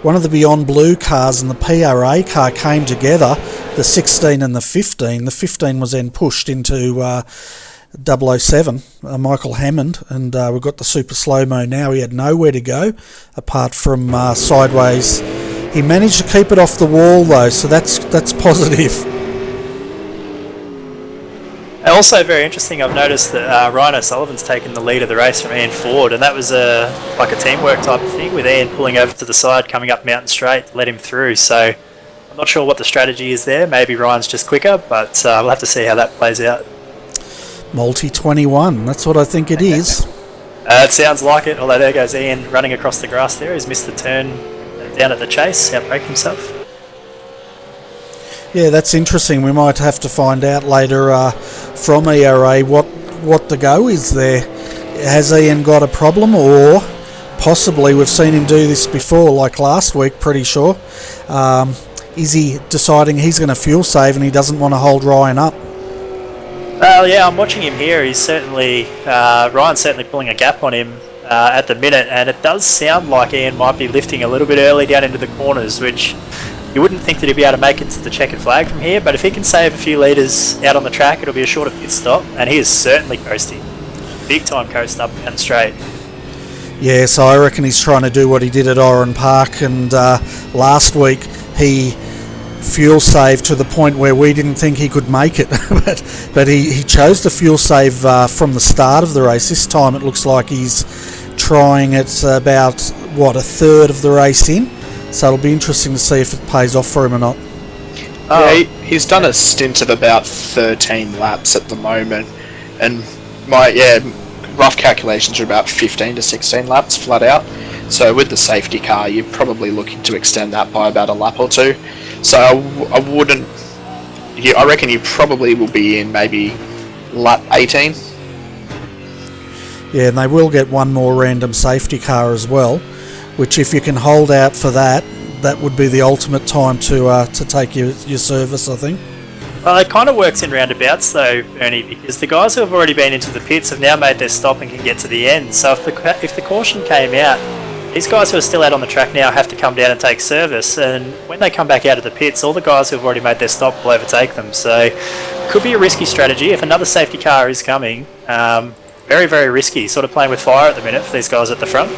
one of the Beyond Blue cars and the PRA car came together, the 16 and the 15. The 15 was then pushed into 007, Michael Hammond, and we've got the super slow-mo now. He had nowhere to go apart from sideways. He managed to keep it off the wall though, so that's positive. Also very interesting, I've noticed that Ryan O'Sullivan's taken the lead of the race from Ian Ford, and that was like a teamwork type of thing, with Ian pulling over to the side, coming up Mountain Straight to let him through. So I'm not sure what the strategy is there. Maybe Ryan's just quicker, but we'll have to see how that plays out. Multi-21, that's what I think it is. It sounds like it, although there goes Ian running across the grass there. He's missed the turn down at the chase, outbraked himself. Yeah, that's interesting. We might have to find out later from ERA what the go is there. Has Ian got a problem, or possibly we've seen him do this before, like last week, pretty sure. Is he deciding he's going to fuel save and he doesn't want to hold Ryan up? Well, yeah, I'm watching him here. He's certainly Ryan's certainly pulling a gap on him at the minute, and it does sound like Ian might be lifting a little bit early down into the corners, which you wouldn't think that he'd be able to make it to the checkered flag from here, but if he can save a few litres out on the track, it'll be a shorter pit stop, and he is certainly coasting. Big time coast up and straight. Yeah, so I reckon he's trying to do what he did at Oran Park, and last week he fuel saved to the point where we didn't think he could make it, but he chose to fuel save from the start of the race. This time it looks like he's trying it about, a third of the race in, so it'll be interesting to see if it pays off for him or not. Yeah, he's done a stint of about 13 laps at the moment, and rough calculations are about 15 to 16 laps flat out. So with the safety car, you're probably looking to extend that by about a lap or two. So I wouldn't. I reckon you probably will be in maybe lap 18. Yeah, and they will get one more random safety car as well, which if you can hold out for that, that would be the ultimate time to take your service, I think. Well, it kind of works in roundabouts though, Ernie, because the guys who have already been into the pits have now made their stop and can get to the end. So if the caution came out, these guys who are still out on the track now have to come down and take service, and when they come back out of the pits, all the guys who have already made their stop will overtake them. So it could be a risky strategy. If another safety car is coming, very, very risky, sort of playing with fire at the minute for these guys at the front.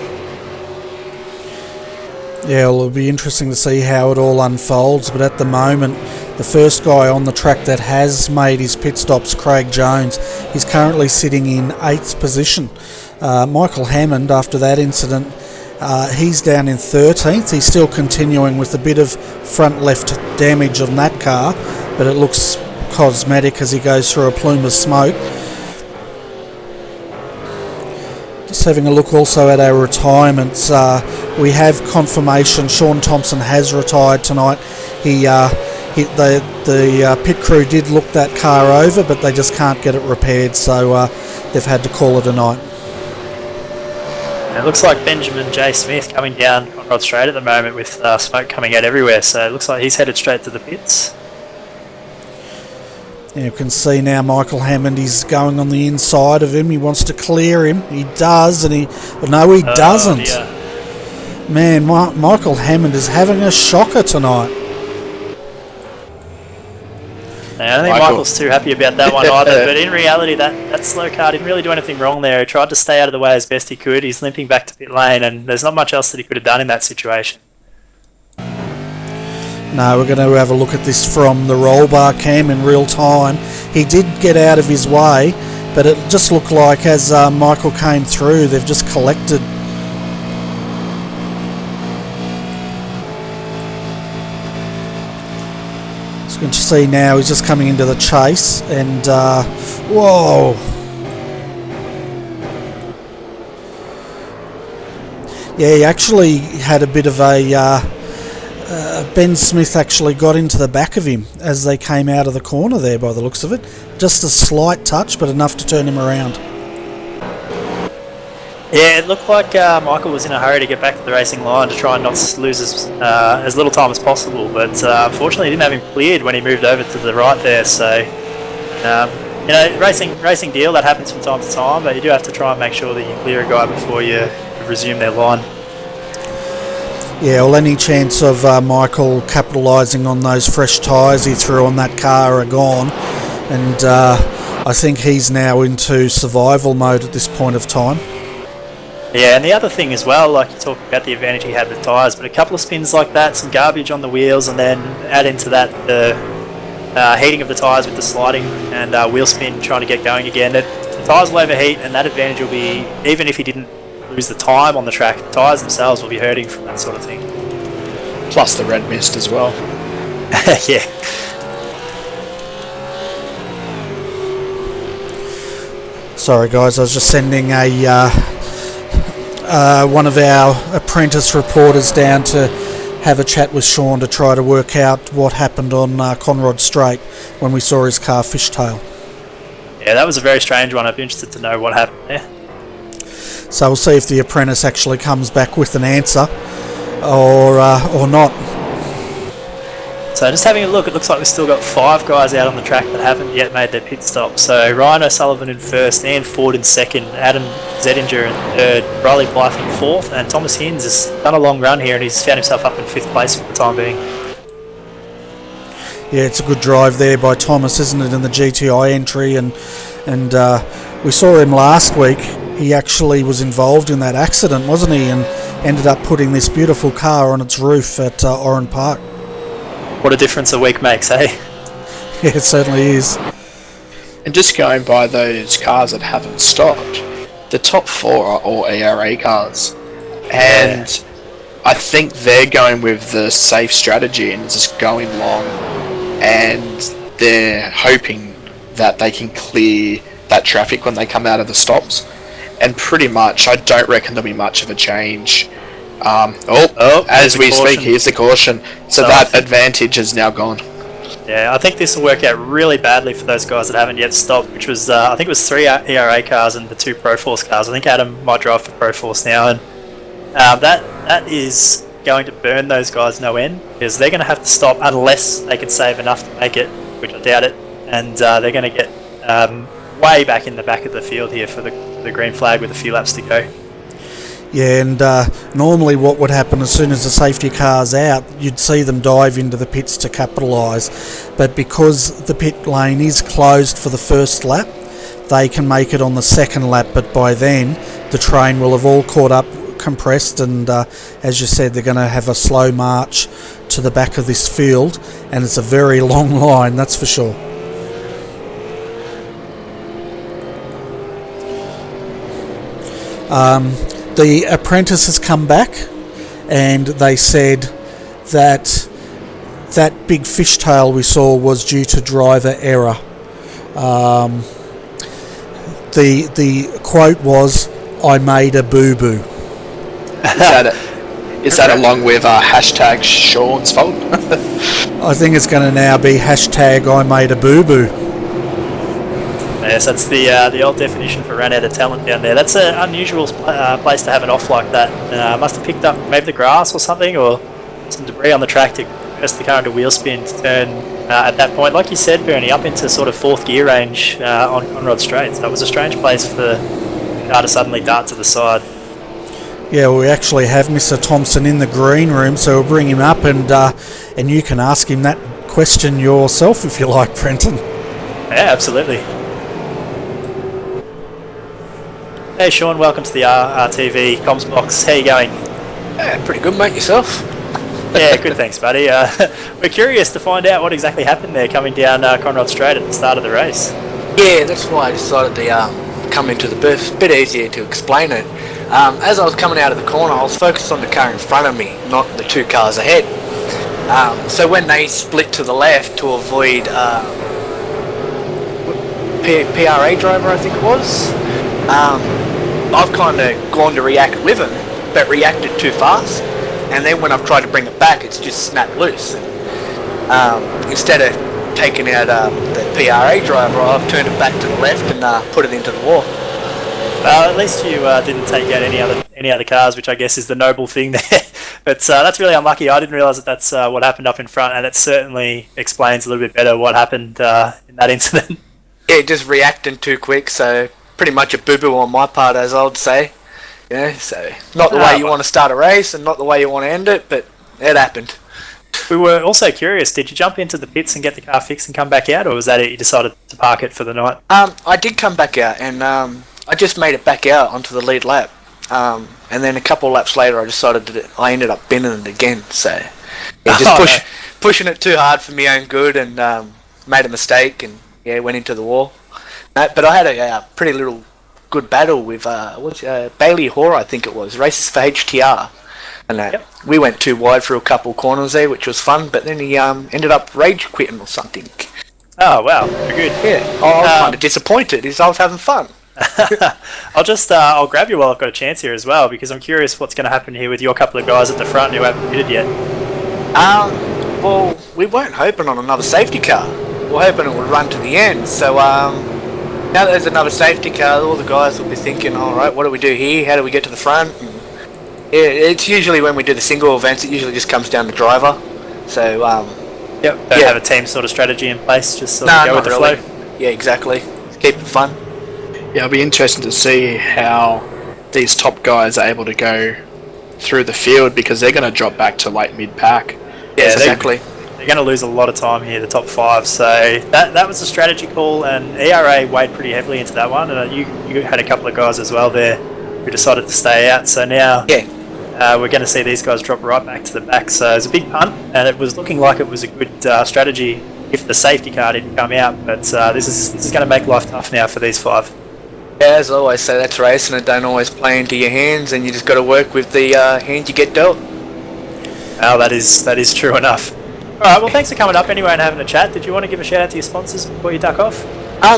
Yeah, well, it'll be interesting to see how it all unfolds, but at the moment, the first guy on the track that has made his pit stops, Craig Jones, he's currently sitting in 8th position. Michael Hammond, after that incident, he's down in 13th. He's still continuing with a bit of front left damage on that car, but it looks cosmetic as he goes through a plume of smoke. Just having a look also at our retirements. We have confirmation Sean Thompson has retired tonight. The pit crew did look that car over, but they just can't get it repaired, so they've had to call it a night. It looks like Benjamin J. Smith coming down Conrod Straight at the moment with smoke coming out everywhere, so it looks like he's headed straight to the pits. And you can see now Michael Hammond is going on the inside of him. He wants to clear him. He does, and he doesn't. Dear. Man, Michael Hammond is having a shocker tonight. I don't think Michael's too happy about that one either, but in reality that slow car didn't really do anything wrong there. He tried to stay out of the way as best he could. He's limping back to pit lane, and there's not much else that he could have done in that situation. No, we're going to have a look at this from the roll bar cam in real time. He did get out of his way, but it just looked like as Michael came through, they've just collected. As you can see now, he's just coming into the chase, and whoa! Yeah, he actually had a bit of a... Ben Smith actually got into the back of him as they came out of the corner there by the looks of it. Just a slight touch, but enough to turn him around. Yeah, it looked like Michael was in a hurry to get back to the racing line to try and not lose as little time as possible, but unfortunately he didn't have him cleared when he moved over to the right there, so racing deal, that happens from time to time, but you do have to try and make sure that you clear a guy before you resume their line. Yeah, well, any chance of Michael capitalising on those fresh tyres he threw on that car are gone, and I think he's now into survival mode at this point of time. Yeah, and the other thing as well, like you talked about the advantage he had with tyres, but a couple of spins like that, some garbage on the wheels, and then add into that the heating of the tyres with the sliding and wheel spin trying to get going again. The tyres will overheat, and that advantage will be, even if he didn't lose the time on the track, the tyres themselves will be hurting from that sort of thing. Plus the red mist as well. Yeah. Sorry guys, I was just sending one of our apprentice reporters down to have a chat with Sean to try to work out what happened on Conrod Straight when we saw his car fishtail. Yeah, that was a very strange one. I'd be interested to know what happened there. So we'll see if the apprentice actually comes back with an answer or not. So just having a look, it looks like we've still got 5 guys out on the track that haven't yet made their pit stop. So Ryan O'Sullivan in first, Ian Ford in second, Adam Zedinger in third, Riley Blythe in fourth, and Thomas Hinds has done a long run here and he's found himself up in 5th place for the time being. Yeah, it's a good drive there by Thomas, isn't it, in the GTI entry, and we saw him last week. he actually was involved in that accident, wasn't he? And ended up putting this beautiful car on its roof at Oran Park. What a difference a week makes, eh? Yeah, it certainly is. And just going by those cars that haven't stopped, the top 4 are all ERA cars. And I think they're going with the safe strategy and just going long, and they're hoping that they can clear that traffic when they come out of the stops. And pretty much, I don't reckon there'll be much of a change. As we speak, here's the caution. So that advantage is now gone. Yeah, I think this will work out really badly for those guys that haven't yet stopped, which was, I think it was 3 ERA cars and the 2 Proforce cars. I think Adam might drive for Proforce now, and that is going to burn those guys no end, because they're going to have to stop unless they can save enough to make it, which I doubt it, and they're going to get way back in the back of the field here for the green flag with a few laps to go. Yeah, and normally what would happen as soon as the safety car's out, you'd see them dive into the pits to capitalise. But because the pit lane is closed for the first lap, they can make it on the second lap. But by then, the train will have all caught up, compressed, and as you said, they're going to have a slow march to the back of this field, and it's a very long line, that's for sure. The apprentice has come back, and they said that that big fishtail we saw was due to driver error. The quote was, "I made a boo-boo." Is that along with hashtag Sean's fault? I think it's going to now be hashtag I made a boo-boo. Yes, that's the old definition for ran out of talent down there. That's an unusual place to have it off like that. Must have picked up maybe the grass or something, or some debris on the track to press the car into wheel spin to turn at that point. Like you said, Bernie, up into sort of 4th gear range on Conrod Straight. That was a strange place for the car to suddenly dart to the side. Yeah, we actually have Mr. Thompson in the green room, so we'll bring him up, and you can ask him that question yourself if you like, Brenton. Yeah, absolutely. Hey Sean, welcome to the RRTV comms box. How you going? Yeah, pretty good, mate. Yourself? Yeah, good, thanks, buddy. We're curious to find out what exactly happened there coming down Conrod Straight at the start of the race. Yeah, that's why I decided to come into the booth. A bit easier to explain it. As I was coming out of the corner, I was focused on the car in front of me, not the 2 cars ahead. So when they split to the left to avoid PRA driver, I think it was, I've kind of gone to react with it, but reacted too fast, and then when I've tried to bring it back, it's just snapped loose. Instead of taking out the PRA driver, I've turned it back to the left and put it into the wall. At least you didn't take out any other cars, which I guess is the noble thing there. But that's really unlucky. I didn't realise that that's what happened up in front, and it certainly explains a little bit better what happened in that incident. Yeah, just reacting too quick, so pretty much a boo-boo on my part, as I would say. Yeah, so not the way you want to start a race, and not the way you want to end it, but it happened. We were also curious, did you jump into the pits and get the car fixed and come back out, or was that it, you decided to park it for the night? I did come back out, and I just made it back out onto the lead lap. And then a couple of laps later, I ended up binning it again, so yeah, just pushing it too hard for my own good, and made a mistake, and yeah, went into the wall. But I had a pretty little good battle with Bailey Hoare, I think it was, races for HTR, and we went too wide for a couple corners there, which was fun. But then he ended up rage quitting or something. Oh wow, very good. Yeah, I was kind of disappointed. I was having fun. I'll grab you while I've got a chance here as well, because I'm curious what's going to happen here with your couple of guys at the front who haven't pitted yet. Well, we weren't hoping on another safety car. We were hoping it would run to the end. So now that there's another safety car, all the guys will be thinking, all right, what do we do here? How do we get to the front? And yeah, it's usually when we do the single events, it usually just comes down to driver. So don't have a team sort of strategy in place, just sort of go with the flow. Yeah, exactly. Keep it fun. Yeah, it'll be interesting to see how these top guys are able to go through the field, because they're going to drop back to like mid-pack. Yeah, exactly. they're going to lose a lot of time here, the top 5. So that was a strategy call, and ERA weighed pretty heavily into that one. And you had a couple of guys as well there who decided to stay out. So now we're going to see these guys drop right back to the back. So it was a big punt, and it was looking like it was a good strategy if the safety car didn't come out. But this is going to make life tough now for these 5. Yeah, as I always say, that's racing. It don't always play into your hands, and you just got to work with the hand you get dealt. Oh, that is true enough. Alright, well thanks for coming up anyway and having a chat. Did you want to give a shout out to your sponsors before you duck off?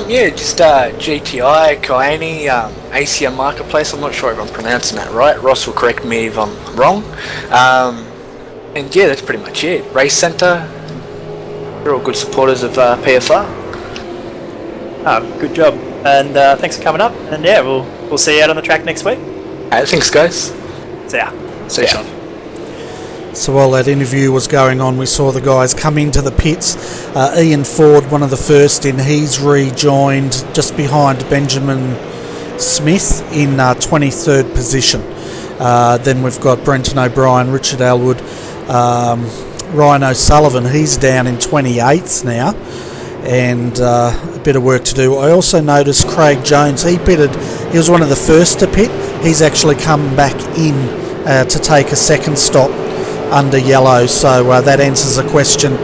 Yeah, just GTI, Kaini, ACM Marketplace. I'm not sure if I'm pronouncing that right. Ross will correct me if I'm wrong. And yeah, that's pretty much it. Race Centre. They're all good supporters of PFR. Good job. And thanks for coming up. And yeah, we'll see you out on the track next week. Thanks, guys. See ya. See you, Sean. So while that interview was going on, we saw the guys come into the pits. Ian Ford, one of the first in, he's rejoined just behind Benjamin Smith in 23rd position. Then we've got Brenton O'Brien, Richard Elwood, Ryan O'Sullivan, he's down in 28th now, and a bit of work to do. I also noticed Craig Jones, he was one of the first to pit. He's actually come back in to take a second stop under yellow, so that answers the question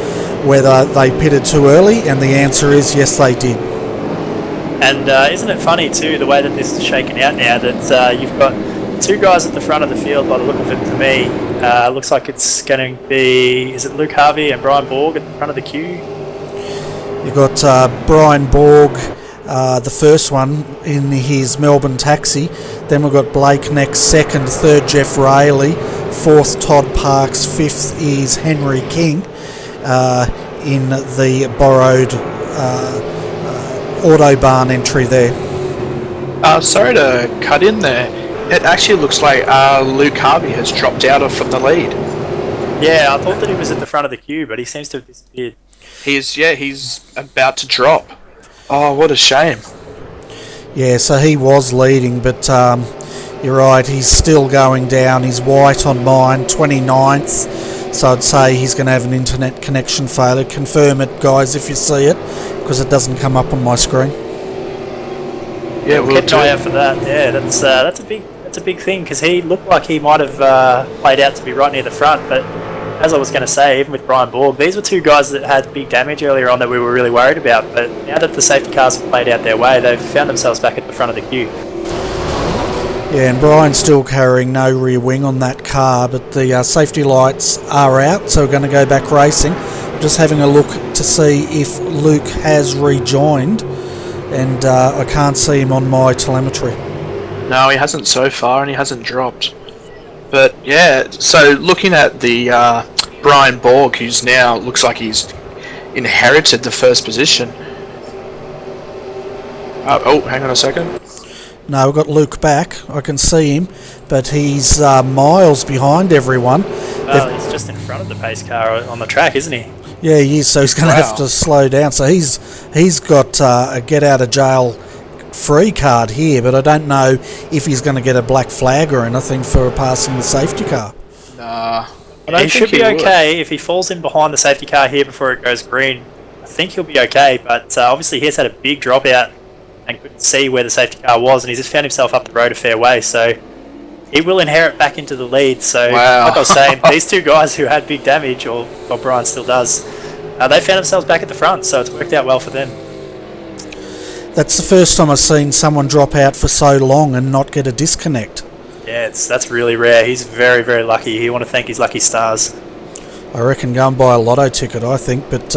whether they pitted too early, and the answer is yes, they did. And isn't it funny too, the way that this is shaken out now, that you've got 2 guys at the front of the field by the look of it to me. Looks like it's going to be, is it Luke Harvey and Brian Borg at the front of the queue? You've got Brian Borg, the first one in his Melbourne taxi. Then we've got Blake next, second, third Jeff Rayleigh, fourth Todd Parks, fifth is Henry King in the borrowed Autobahn entry there. Sorry to cut in there. It actually looks like Luke Harvey has dropped out from the lead. Yeah, I thought that he was at the front of the queue, but he seems to have disappeared. He's about to drop. Oh, what a shame. Yeah, so he was leading, but you're right, he's still going down. He's white on mine, 29th. So I'd say he's going to have an internet connection failure. Confirm it, guys, if you see it, because it doesn't come up on my screen. Yeah, we'll keep an eye out for that. Yeah, that's a big thing, because he looked like he might have played out to be right near the front, but as I was going to say, even with Brian Borg, these were 2 guys that had big damage earlier on that we were really worried about, but now that the safety cars have played out their way, they've found themselves back at the front of the queue. Yeah, and Brian's still carrying no rear wing on that car, but the safety lights are out, so we're going to go back racing. Just having a look to see if Luke has rejoined, and I can't see him on my telemetry. No, he hasn't so far, and he hasn't dropped. But yeah, so looking at the Brian Borg, who's now looks like he's inherited the first position. Oh, hang on a second. No, we've got Luke back. I can see him, but he's miles behind everyone. Well, he's just in front of the pace car on the track, isn't he? Yeah, he is, so he's going to have to slow down. So he's got a get-out-of-jail free card here, but I don't know if he's going to get a black flag or anything for passing the safety car. Nah. He should be okay if he falls in behind the safety car here before it goes green. I think he'll be okay, but obviously he's had a big dropout and couldn't see where the safety car was, and he's just found himself up the road a fair way, so he will inherit back into the lead. So like I was saying, these 2 guys who had big damage, or Brian still does, they found themselves back at the front, so it's worked out well for them. That's the first time I've seen someone drop out for so long and not get a disconnect. Yeah, that's really rare. He's very, very lucky. He want to thank his lucky stars. I reckon go and buy a lotto ticket, I think. But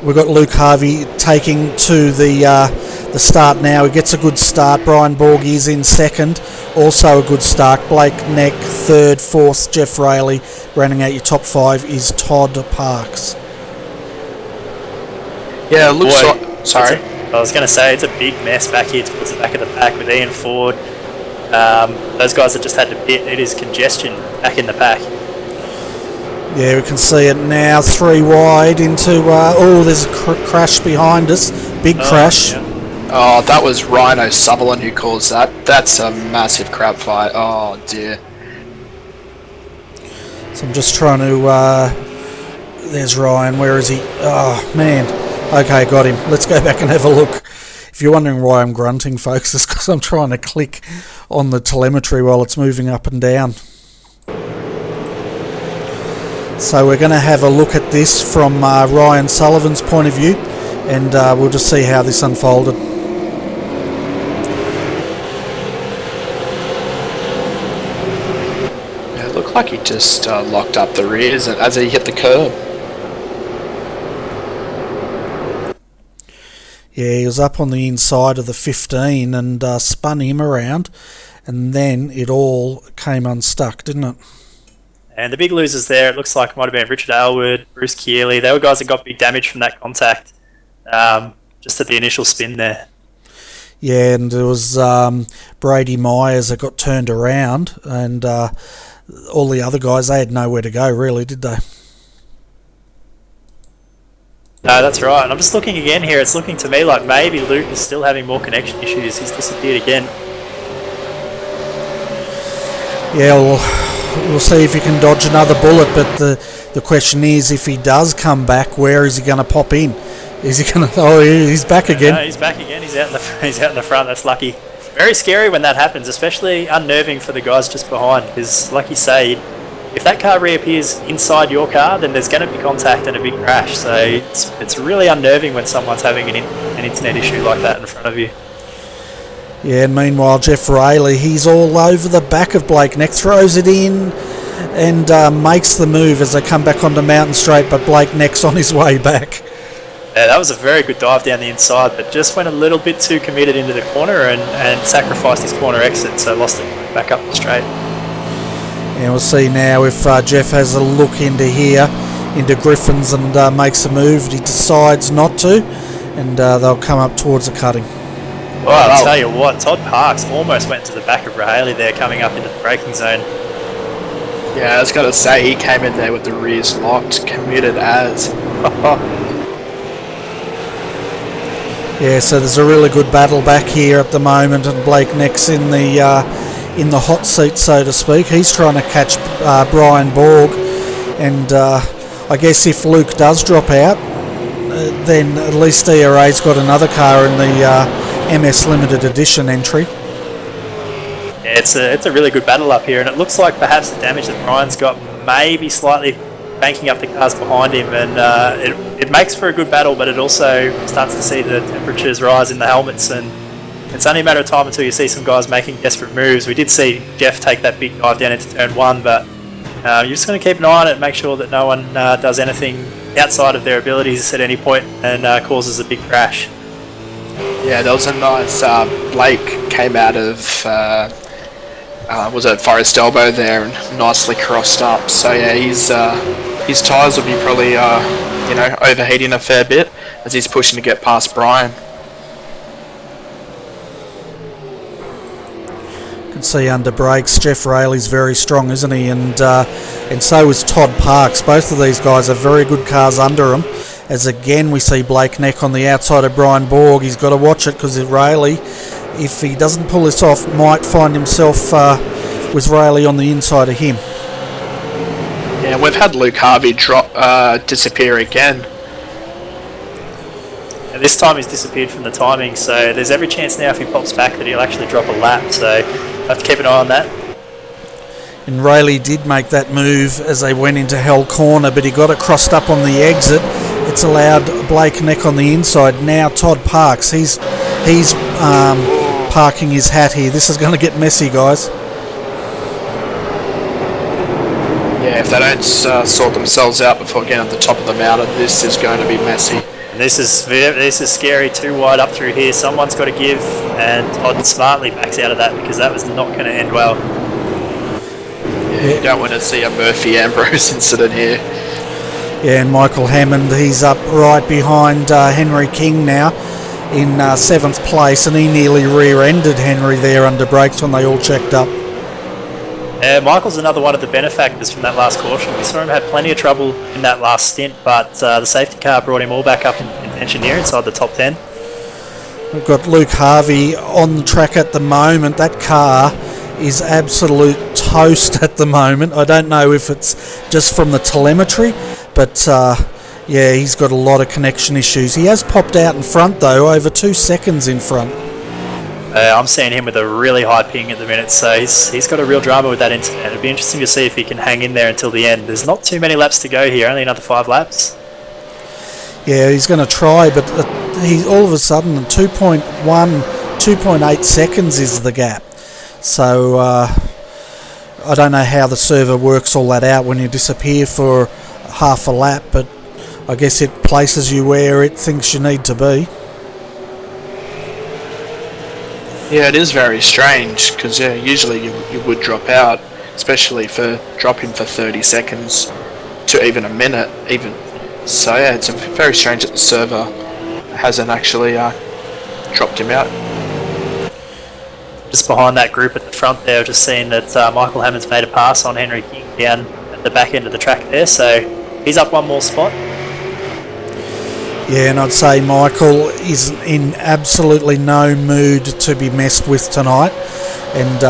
we've got Luke Harvey taking to the start now. He gets a good start. Brian Borg is in second. Also a good start. Blake Neck, third. Fourth, Jeff Rayleigh. Rounding out your top 5 is Todd Parks. Yeah, it looks like... Sorry. I was going to say, it's a big mess back here towards the back of the pack with Ian Ford. Those guys that just had to pit, it is congestion back in the pack. Yeah, we can see it now. 3 wide into... there's a crash behind us. Big crash. Yeah. Oh, that was Ryan O'Sullivan who caused that. That's a massive crap fight. Oh, dear. So I'm just trying to There's Ryan. Where is he? Oh, man. Okay, got him. Let's go back and have a look. If you're wondering why I'm grunting, folks, it's because I'm trying to click on the telemetry while it's moving up and down. So we're going to have a look at this from Ryan Sullivan's point of view, and we'll just see how this unfolded. Yeah, it looked like he just locked up the rears as he hit the curb. Yeah, he was up on the inside of the 15 and spun him around, and then it all came unstuck, didn't it? And the big losers there, it looks like it might have been Richard Aylward, Bruce Keeley. They were guys that got big damage from that contact, just at the initial spin there. Yeah, and there was Brady Myers that got turned around, and all the other guys, they had nowhere to go, really, did they? No, that's right. And I'm just looking again here. It's looking to me like maybe Luke is still having more connection issues. He's disappeared again. Yeah, we'll see if he can dodge another bullet, but the question is, if he does come back, where is he going to pop in? Is he going to... Oh, he's back again. No, he's back again. He's out in the front. That's lucky. Very scary when that happens, especially unnerving for the guys just behind, because like you say, if that car reappears inside your car, then there's going to be contact and a big crash. So it's really unnerving when someone's having an internet issue like that in front of you. Yeah, and meanwhile, Jeff Rayleigh, he's all over the back of Blake Neck, throws it in and makes the move as they come back onto Mountain Straight, but Blake Neck's on his way back. Yeah, that was a very good dive down the inside, but just went a little bit too committed into the corner and sacrificed his corner exit, so lost it back up the straight. And we'll see now if Jeff has a look into here, into Griffin's, and makes a move. He decides not to, and they'll come up towards the cutting. Well, I'll tell you what, Todd Parks almost went to the back of Rayleigh there, coming up into the braking zone. Yeah, I was going to say, he came in there with the rears locked, committed as. Yeah, so there's a really good battle back here at the moment, and Blake Neck's in the hot seat, so to speak. He's trying to catch Brian Borg, and I guess if Luke does drop out, then at least ERA's got another car in the MS Limited Edition entry. Yeah, it's a really good battle up here, and it looks like perhaps the damage that Brian's got maybe slightly banking up the cars behind him, and it makes for a good battle, but it also starts to see the temperatures rise in the helmets, and it's only a matter of time until you see some guys making desperate moves. We did see Jeff take that big dive down into turn 1, but you're just going to keep an eye on it and make sure that no one does anything outside of their abilities at any point and causes a big crash. Yeah, there was a nice... Blake came out of... was it Forest Elbow there and nicely crossed up. So yeah, his tyres will be probably overheating a fair bit as he's pushing to get past Brian. You can see under brakes, Jeff Rayleigh's very strong, isn't he? And so is Todd Parks. Both of these guys have very good cars under them. As again we see Blake Neck on the outside of Brian Borg. He's got to watch it because Rayleigh, if he doesn't pull this off, might find himself with Rayleigh on the inside of him. Yeah, we've had Luke Harvey disappear again. And this time he's disappeared from the timing, so there's every chance now if he pops back that he'll actually drop a lap, so I have to keep an eye on that. And Rayleigh did make that move as they went into Hell Corner, but he got it crossed up on the exit. It's allowed Blake Neck on the inside. Now Todd Parks, he's parking his hat here. This is going to get messy, guys. Yeah, if they don't sort themselves out before getting at the top of the mountain, this is going to be messy. And this is scary, too wide up through here. Someone's got to give, and Todd smartly backs out of that because that was not going to end well. Yeah. You don't want to see a Murphy Ambrose incident here. Yeah, and Michael Hammond, he's up right behind Henry King now in 7th place, and he nearly rear-ended Henry there under brakes when they all checked up. Michael's another one of the benefactors from that last caution. We saw him had plenty of trouble in that last stint, but the safety car brought him all back up in contention here inside the top 10. We've got Luke Harvey on the track at the moment. That car is absolute toast at the moment. I don't know if it's just from the telemetry, but yeah, he's got a lot of connection issues. He has popped out in front though, over 2 seconds in front. I'm seeing him with a really high ping at the minute, so he's got a real drama with that internet. It'll be interesting to see if he can hang in there until the end. There's not too many laps to go here, only another 5 laps. Yeah, he's going to try, but he all of a sudden 2.8 seconds is the gap. So I don't know how the server works all that out when you disappear for half a lap, but I guess it places you where it thinks you need to be. Yeah, it is very strange, because usually you would drop out, especially for dropping for 30 seconds to even a minute, even. So yeah, it's very strange that the server hasn't actually dropped him out. Just behind that group at the front there, I've just seen that Michael Hammond's made a pass on Henry King down at the back end of the track there, so he's up one more spot. Yeah, and I'd say Michael is in absolutely no mood to be messed with tonight, and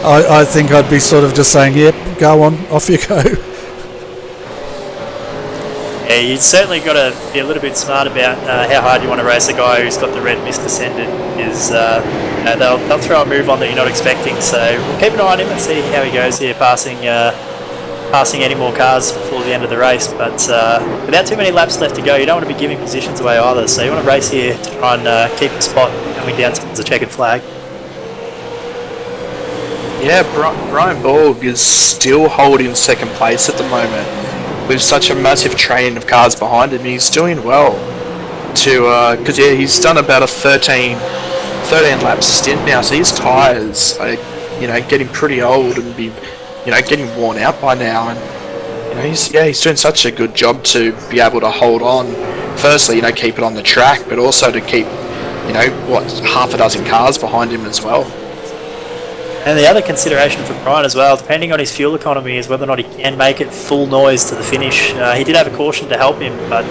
I think I'd be sort of just saying, yep, go on, off you go. Yeah, you certainly got to be a little bit smart about how hard you want to race a guy who's got the red mist descended. They'll throw a move on that you're not expecting, so we'll keep an eye on him and see how he goes here, passing any more cars before the end of the race, but without too many laps left to go, you don't want to be giving positions away either, so you want to race here to try and keep the spot going down towards the checkered flag. Yeah, Brian Borg is still holding second place at the moment with such a massive train of cars behind him. He's doing well because he's done about a 13 lap stint now, so his tyres are getting pretty old and getting worn out by now, and he's doing such a good job to be able to hold on. Firstly, keep it on the track, but also to keep half a dozen cars behind him as well. And the other consideration for Brian as well, depending on his fuel economy, is whether or not he can make it full noise to the finish. He did have a caution to help him, but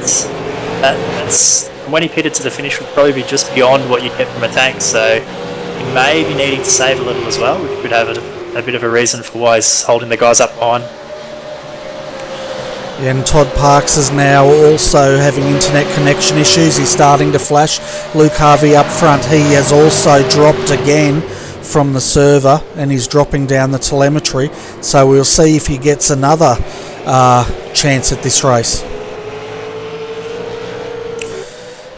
that's when he pitted to the finish would probably be just beyond what you get from a tank, so he may be needing to save a little as well, which could have a bit of a reason for why he's holding the guys up behind. Yeah, and Todd Parks is now also having internet connection issues. He's starting to flash. Luke Harvey up front, he has also dropped again from the server, and he's dropping down the telemetry, so we'll see if he gets another chance at this race.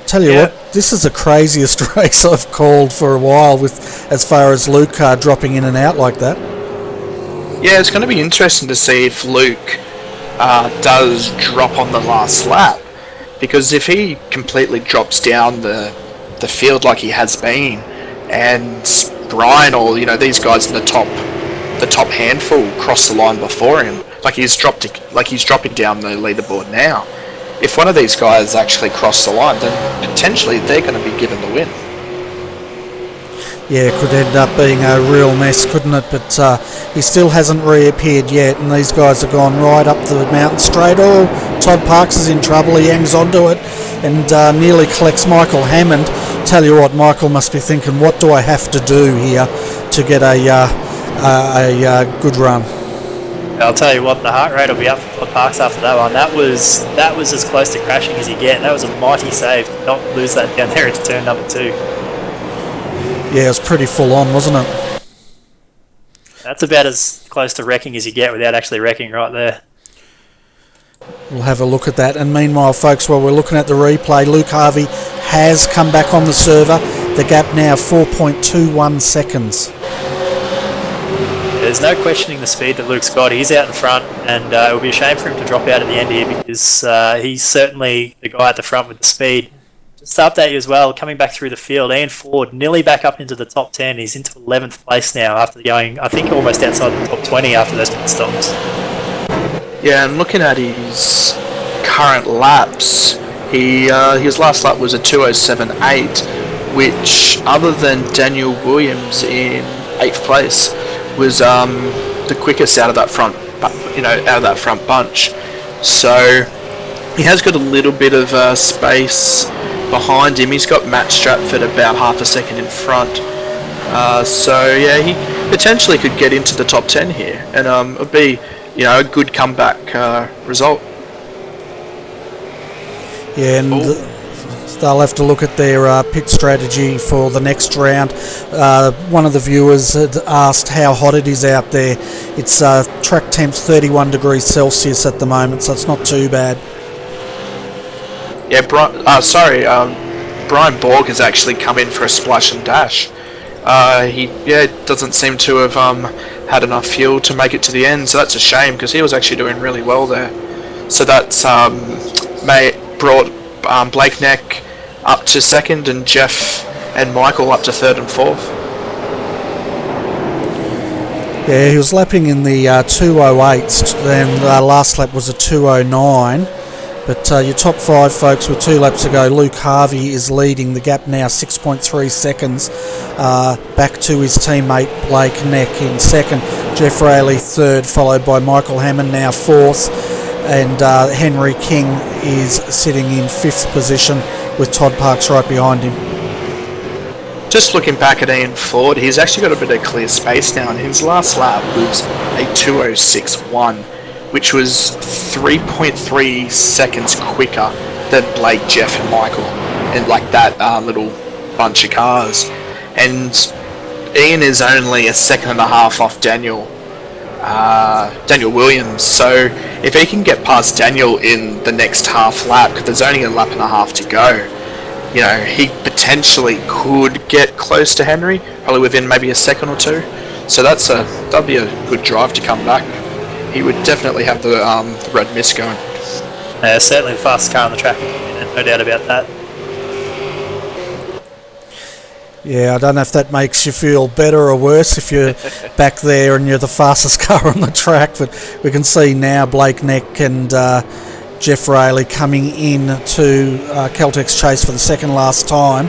Tell you what, this is the craziest race I've called for a while, with as far as Luke dropping in and out like that. Yeah, it's going to be interesting to see if Luke does drop on the last lap, because if he completely drops down the field like he has been, and Brian or these guys in the top handful cross the line before him, like he's dropping down the leaderboard now. If one of these guys actually cross the line, then potentially they're going to be given the win. Yeah, it could end up being a real mess, couldn't it? But he still hasn't reappeared yet, and these guys have gone right up the mountain straight. Oh, Todd Parks is in trouble. He hangs onto it and nearly collects Michael Hammond. Tell you what, Michael must be thinking, what do I have to do here to get a good run? I'll tell you what, the heart rate will be up for Todd Parks after that one. That was as close to crashing as you get. That was a mighty save to not lose that down there into turn number 2. Yeah, it was pretty full on, wasn't it? That's about as close to wrecking as you get without actually wrecking right there. We'll have a look at that. And meanwhile, folks, while we're looking at the replay, Luke Harvey has come back on the server. The gap now 4.21 seconds. There's no questioning the speed that Luke's got. He's out in front, and it would be a shame for him to drop out at the end here, because he's certainly the guy at the front with the speed. Just to update you as well, coming back through the field, Ian Ford nearly back up into the top 10. He's into 11th place now after going, I think, almost outside the top 20 after those pit stops. Yeah, and looking at his current laps, his last lap was a 2:07.8, which, other than Daniel Williams in 8th place, was the quickest out of that front, bunch. So he has got a little bit of space behind him. He's got Matt Stratford about half a second in front. So yeah, he potentially could get into the top 10 here, and it'd be a good comeback result. Yeah, and they'll have to look at their pit strategy for the next round. One of the viewers had asked how hot it is out there. It's track temps 31 degrees Celsius at the moment, so it's not too bad. Yeah, Brian Borg has actually come in for a splash and dash. He doesn't seem to have had enough fuel to make it to the end, so that's a shame because he was actually doing really well there. So that's brought Blake Neck up to second and Jeff and Michael up to third and fourth. Yeah, he was lapping in the 208s, then last lap was a 209. But your top five, folks, with 2 laps to go. Luke Harvey is leading the gap now, 6.3 seconds. Back to his teammate Blake Neck in second. Jeff Rayleigh third, followed by Michael Hammond now fourth. And Henry King is sitting in fifth position with Todd Parks right behind him. Just looking back at Ian Ford, he's actually got a bit of clear space now, and his last lap was a 2:06.1. which was 3.3 seconds quicker than Blake, Jeff and Michael, and like that little bunch of cars. And Ian is only a second and a half off Daniel Williams, so if he can get past Daniel in the next half lap, because there's only a lap and a half to go, you know, he potentially could get close to Henry, probably within maybe a second or two. So that'd be a good drive to come back. He would definitely have the red mist going. Certainly the fastest car on the track, no doubt about that. Yeah, I don't know if that makes you feel better or worse if you're back there and you're the fastest car on the track, but we can see now Blake Neck and Jeff Rayleigh coming in to Caltex Chase for the second last time.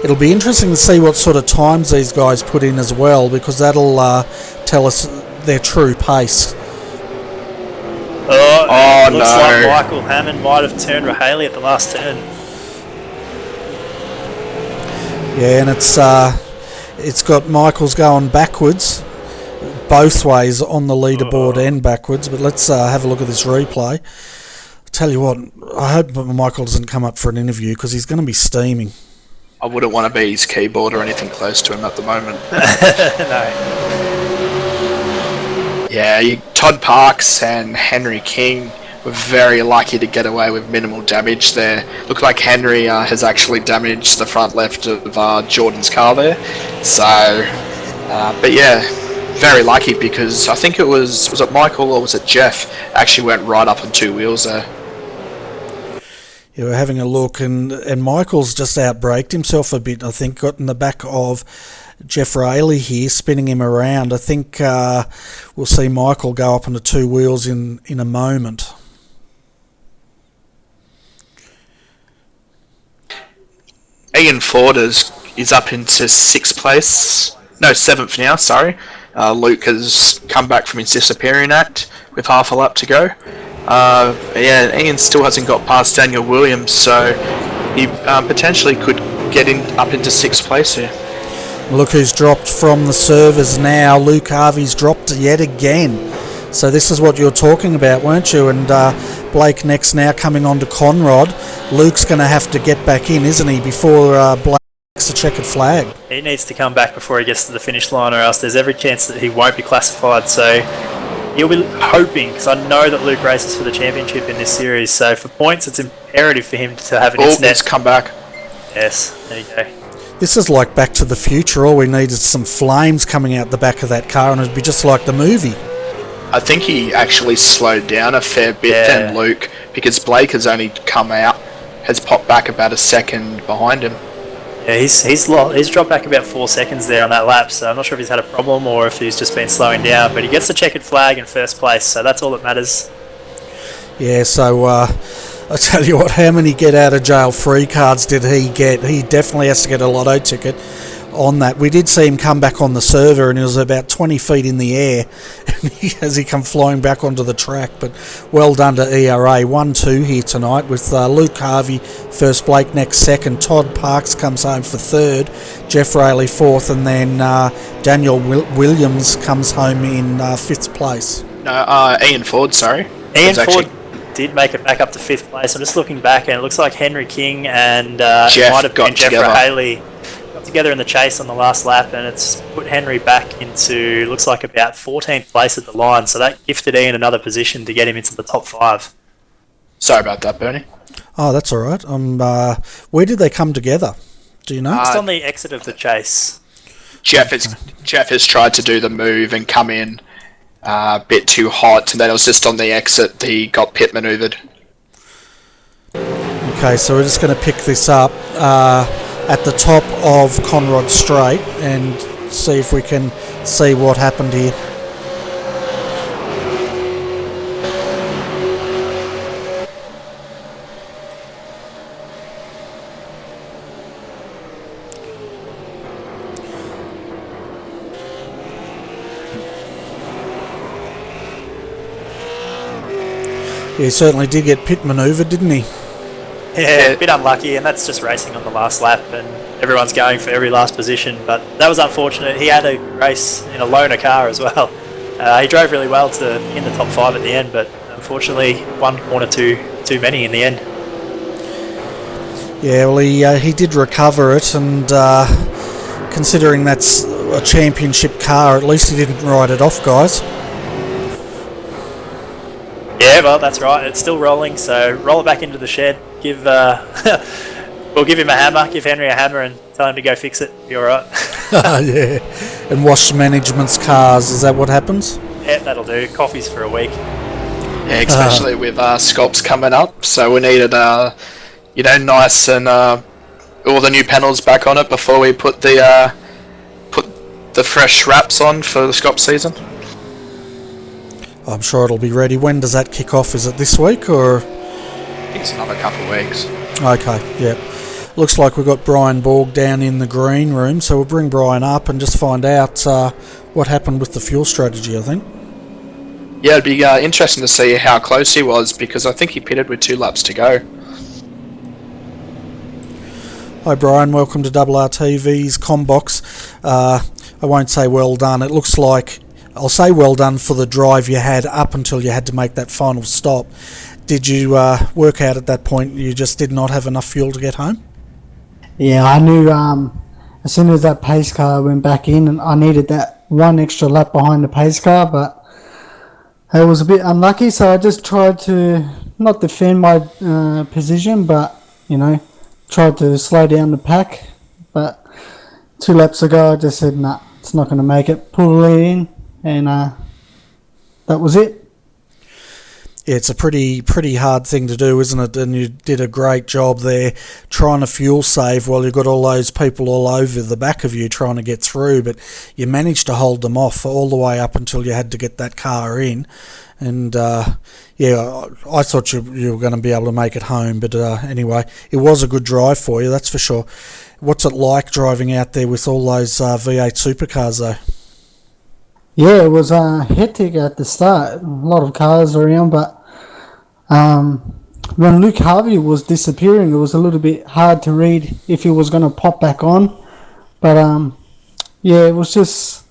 It'll be interesting to see what sort of times these guys put in as well, because that'll tell us their true pace. Looks like Michael Hammond might have turned Rahaley at the last turn. Yeah, and it's got Michael's going backwards, both ways on the leaderboard and backwards. But let's have a look at this replay. Tell you what, I hope Michael doesn't come up for an interview because he's going to be steaming. I wouldn't want to be his keyboard or anything close to him at the moment. No. Yeah, Todd Parks and Henry King were very lucky to get away with minimal damage there. Looked like Henry has actually damaged the front left of Jordan's car there. So, but yeah, very lucky because I think it was it Michael or was it Jeff actually went right up on two wheels there. Yeah, we're having a look, and Michael's just outbraked himself a bit. I think got in the back of Jeff Rayleigh here, spinning him around. I think we'll see Michael go up onto two wheels in a moment. Ian Ford is up into seventh now. Sorry, Luke has come back from his disappearing act with half a lap to go. Ian still hasn't got past Daniel Williams, so he potentially could get up into sixth place here. Look who's dropped from the servers now. Luke Harvey's dropped yet again. So this is what you were talking about, weren't you? And Blake Neck's now coming on to Conrod. Luke's going to have to get back in, isn't he, before Blake makes the checkered flag? He needs to come back before he gets to the finish line, or else there's every chance that he won't be classified. So he'll be hoping, because I know that Luke races for the championship in this series. So for points, it's imperative for him to have an instant. Let's come back. Yes, there you go. This is like Back to the Future. All we need is some flames coming out the back of that car, and it'd be just like the movie. I think he actually slowed down a fair bit than Luke, because Blake has only come out, has popped back about a second behind him. Yeah, he's dropped back about 4 seconds there on that lap, so I'm not sure if he's had a problem or if he's just been slowing down, but he gets the checkered flag in first place, so that's all that matters. Yeah, so I tell you what, how many get out of jail free cards did he get? He definitely has to get a lotto ticket on that. We did see him come back on the server, and he was about 20 feet in the air as he come flying back onto the track. But well done to ERA. 1-2 here tonight with Luke Harvey first, Blake Neck second, Todd Parks comes home for third, Jeff Rayleigh fourth, and then Daniel Williams comes home in fifth place. No, Ian Ford, sorry. Ian Ford did make it back up to 5th place. I'm just looking back, and it looks like Henry King and Jeff might have got been Jeff together. Haley got together in the chase on the last lap, and it's put Henry back into, looks like, about 14th place at the line. So that gifted Ian another position to get him into the top 5. Sorry about that, Bernie. Oh, that's all right. Where did they come together? Do you know? Just on the exit of the chase. Jeff has tried to do the move and come in a bit too hot, and then it was just on the exit he got pit manoeuvred. Okay, so we're just going to pick this up at the top of Conrod Straight and see if we can see what happened here. Yeah, he certainly did get pit manoeuvred, didn't he? Yeah, a bit unlucky, and that's just racing on the last lap, and everyone's going for every last position, but that was unfortunate. He had to race in a loaner car as well. He drove really well to in the top 5 at the end, but unfortunately one corner too many in the end. Yeah, well, he did recover it, and considering that's a championship car, at least he didn't ride it off, guys. Yeah, well, that's right. It's still rolling, so roll it back into the shed. We'll give him a hammer, give Henry a hammer, and tell him to go fix it. Be all right. Yeah, and wash management's cars. Is that what happens? Yeah, that'll do. Coffees for a week. Yeah, especially with Sculpts coming up, so we needed nice and all the new panels back on it before we put the fresh wraps on for the Sculpt season. I'm sure it'll be ready. When does that kick off? Is it this week or? I think it's another couple of weeks. Okay, yeah. Looks like we've got Brian Borg down in the green room, so we'll bring Brian up and just find out what happened with the fuel strategy, I think. Yeah, it'd be interesting to see how close he was, because I think he pitted with 2 laps to go. Hi Brian, welcome to RRTV's Combox. I won't say well done. It looks like, I'll say well done for the drive you had up until you had to make that final stop. Did you work out at that point you just did not have enough fuel to get home? Yeah, I knew as soon as that pace car went back in, and I needed that one extra lap behind the pace car, but it was a bit unlucky, so I just tried to not defend my position, but, tried to slow down the pack. But 2 laps ago, I just said, nah, it's not going to make it. Pull it in, and that was it. Yeah, it's a pretty hard thing to do, isn't it? And you did a great job there trying to fuel save while you've got all those people all over the back of you trying to get through, but you managed to hold them off all the way up until you had to get that car in. And I thought you were going to be able to make it home, but anyway, it was a good drive for you, that's for sure. What's it like driving out there with all those V8 supercars though? Yeah, it was hectic at the start. A lot of cars around, but when Luke Harvey was disappearing, it was a little bit hard to read if he was going to pop back on. But it was just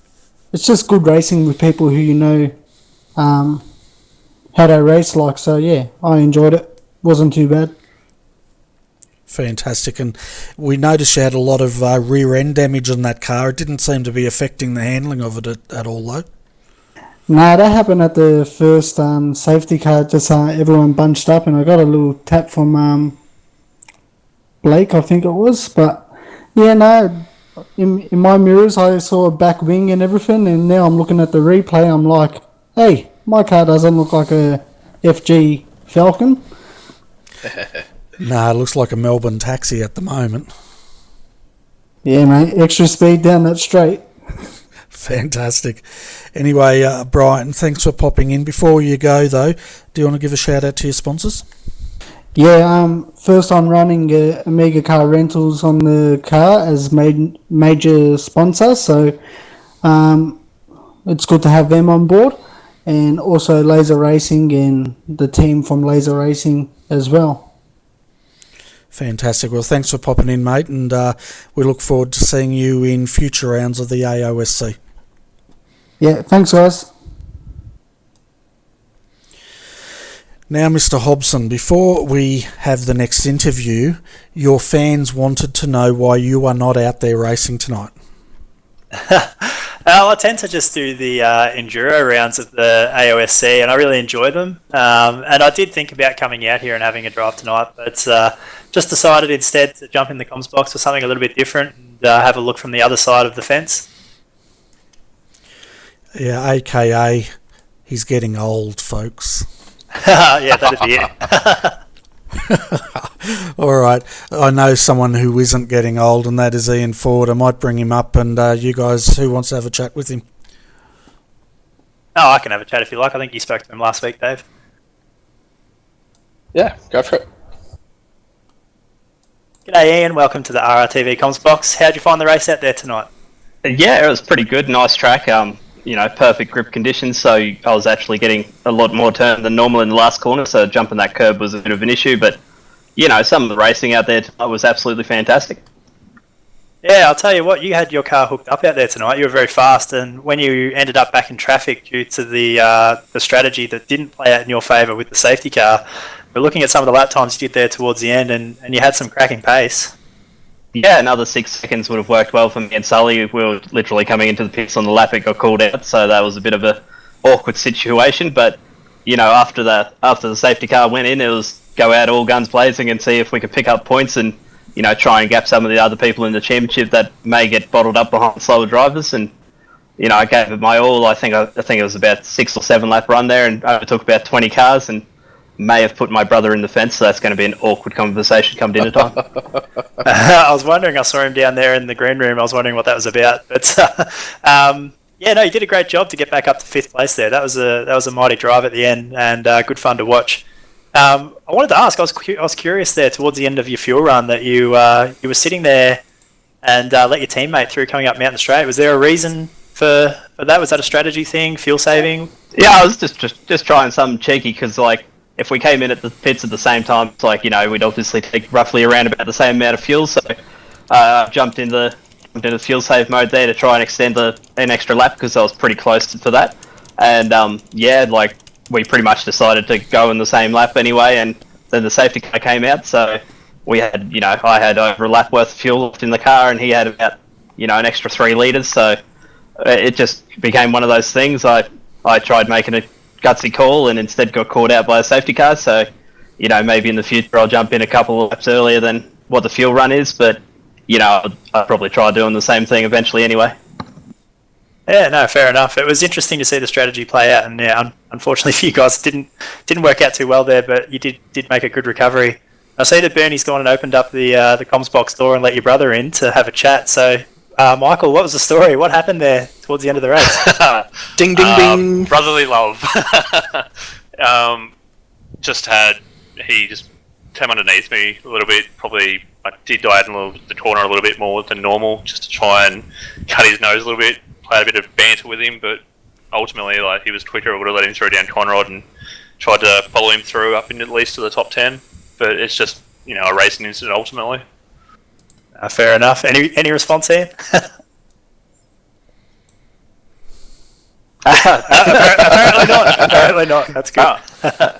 good racing with people who how they race like. So yeah, I enjoyed it. Wasn't too bad. Fantastic, and we noticed you had a lot of rear end damage on that car. It didn't seem to be affecting the handling of it at all though. No, that happened at the first safety car. Just everyone bunched up, and I got a little tap from Blake, I think it was. But yeah, no, in my mirrors I saw a back wing and everything, and now I'm looking at the replay. I'm like, hey, my car doesn't look like a FG Falcon. No, it looks like a Melbourne taxi at the moment. Yeah, mate, extra speed down that straight. Fantastic. Anyway, Brian, thanks for popping in. Before you go, though, do you want to give a shout out to your sponsors? Yeah, first I'm running Omega Car Rentals on the car as major sponsor, so it's good to have them on board. And also Laser Racing and the team from Laser Racing as well. Fantastic. Well, thanks for popping in, mate, and we look forward to seeing you in future rounds of the AOSC. Yeah, thanks, guys. Now, Mr. Hobson, before we have the next interview, your fans wanted to know why you are not out there racing tonight. I tend to just do the enduro rounds at the AOSC, and I really enjoy them. And I did think about coming out here and having a drive tonight, but just decided instead to jump in the comms box for something a little bit different and have a look from the other side of the fence. Yeah, AKA, he's getting old, folks. Yeah, that'd be it. All right, I know someone who isn't getting old, and that is Ian Ford. I might bring him up, and you guys, who wants to have a chat with him? Oh, I can have a chat if you like. I think you spoke to him last week, Dave. Yeah, go for it. G'day, Ian. Welcome to the RRTV comms box. How'd you find the race out there tonight? Yeah, it was pretty good. Nice track. Perfect grip conditions, so I was actually getting a lot more turn than normal in the last corner, so jumping that curb was a bit of an issue, but, some of the racing out there tonight was absolutely fantastic. Yeah, I'll tell you what, you had your car hooked up out there tonight. You were very fast, and when you ended up back in traffic due to the strategy that didn't play out in your favour with the safety car, we're looking at some of the lap times you did there towards the end, and you had some cracking pace. Yeah, another 6 seconds would have worked well for me and Sully. We were literally coming into the pits on the lap. It got called out, so that was a bit of a awkward situation. But after the safety car went in, it was go out all guns blazing and see if we could pick up points and try and gap some of the other people in the championship that may get bottled up behind slower drivers. And I gave it my all. I think it was about 6 or 7 lap run there, and I took about 20 cars and may have put my brother in the fence, so that's going to be an awkward conversation come dinner time. I was wondering, I saw him down there in the green room, I was wondering what that was about. But you did a great job to get back up to 5th place there. That was a mighty drive at the end, and good fun to watch. I wanted to ask, I was curious there towards the end of your fuel run that you were sitting there and let your teammate through coming up Mountain Straight. Was there a reason for that? Was that a strategy thing, fuel saving? Yeah, I was just trying something cheeky, because if we came in at the pits at the same time, it's we'd obviously take roughly around about the same amount of fuel. So I jumped into fuel save mode there to try and extend an extra lap, because I was pretty close to that. And we pretty much decided to go in the same lap anyway. And then the safety car came out, so we had I had over a lap worth of fuel left in the car, and he had about an extra 3 litres. So it just became one of those things. I tried making a gutsy call and instead got caught out by a safety car, so maybe in the future I'll jump in a couple of laps earlier than what the fuel run is, but I'll probably try doing the same thing eventually anyway. Yeah, no, fair enough. It was interesting to see the strategy play out, and unfortunately for you guys, didn't work out too well there, but you did make a good recovery. I see that Bernie's gone and opened up the comms box door and let your brother in to have a chat. So, Michael, what was the story? What happened there towards the end of the race? Ding, ding, ding. Brotherly love. He just came underneath me a little bit. Probably I did diagonal the corner a little bit more than normal, just to try and cut his nose a little bit. Played a bit of banter with him, but ultimately, he was quicker. I would have let him through down Conrod and tried to follow him through up in at least to the top 10. But it's just a racing incident ultimately. Fair enough. Any response here? Apparently not. Apparently not. That's good.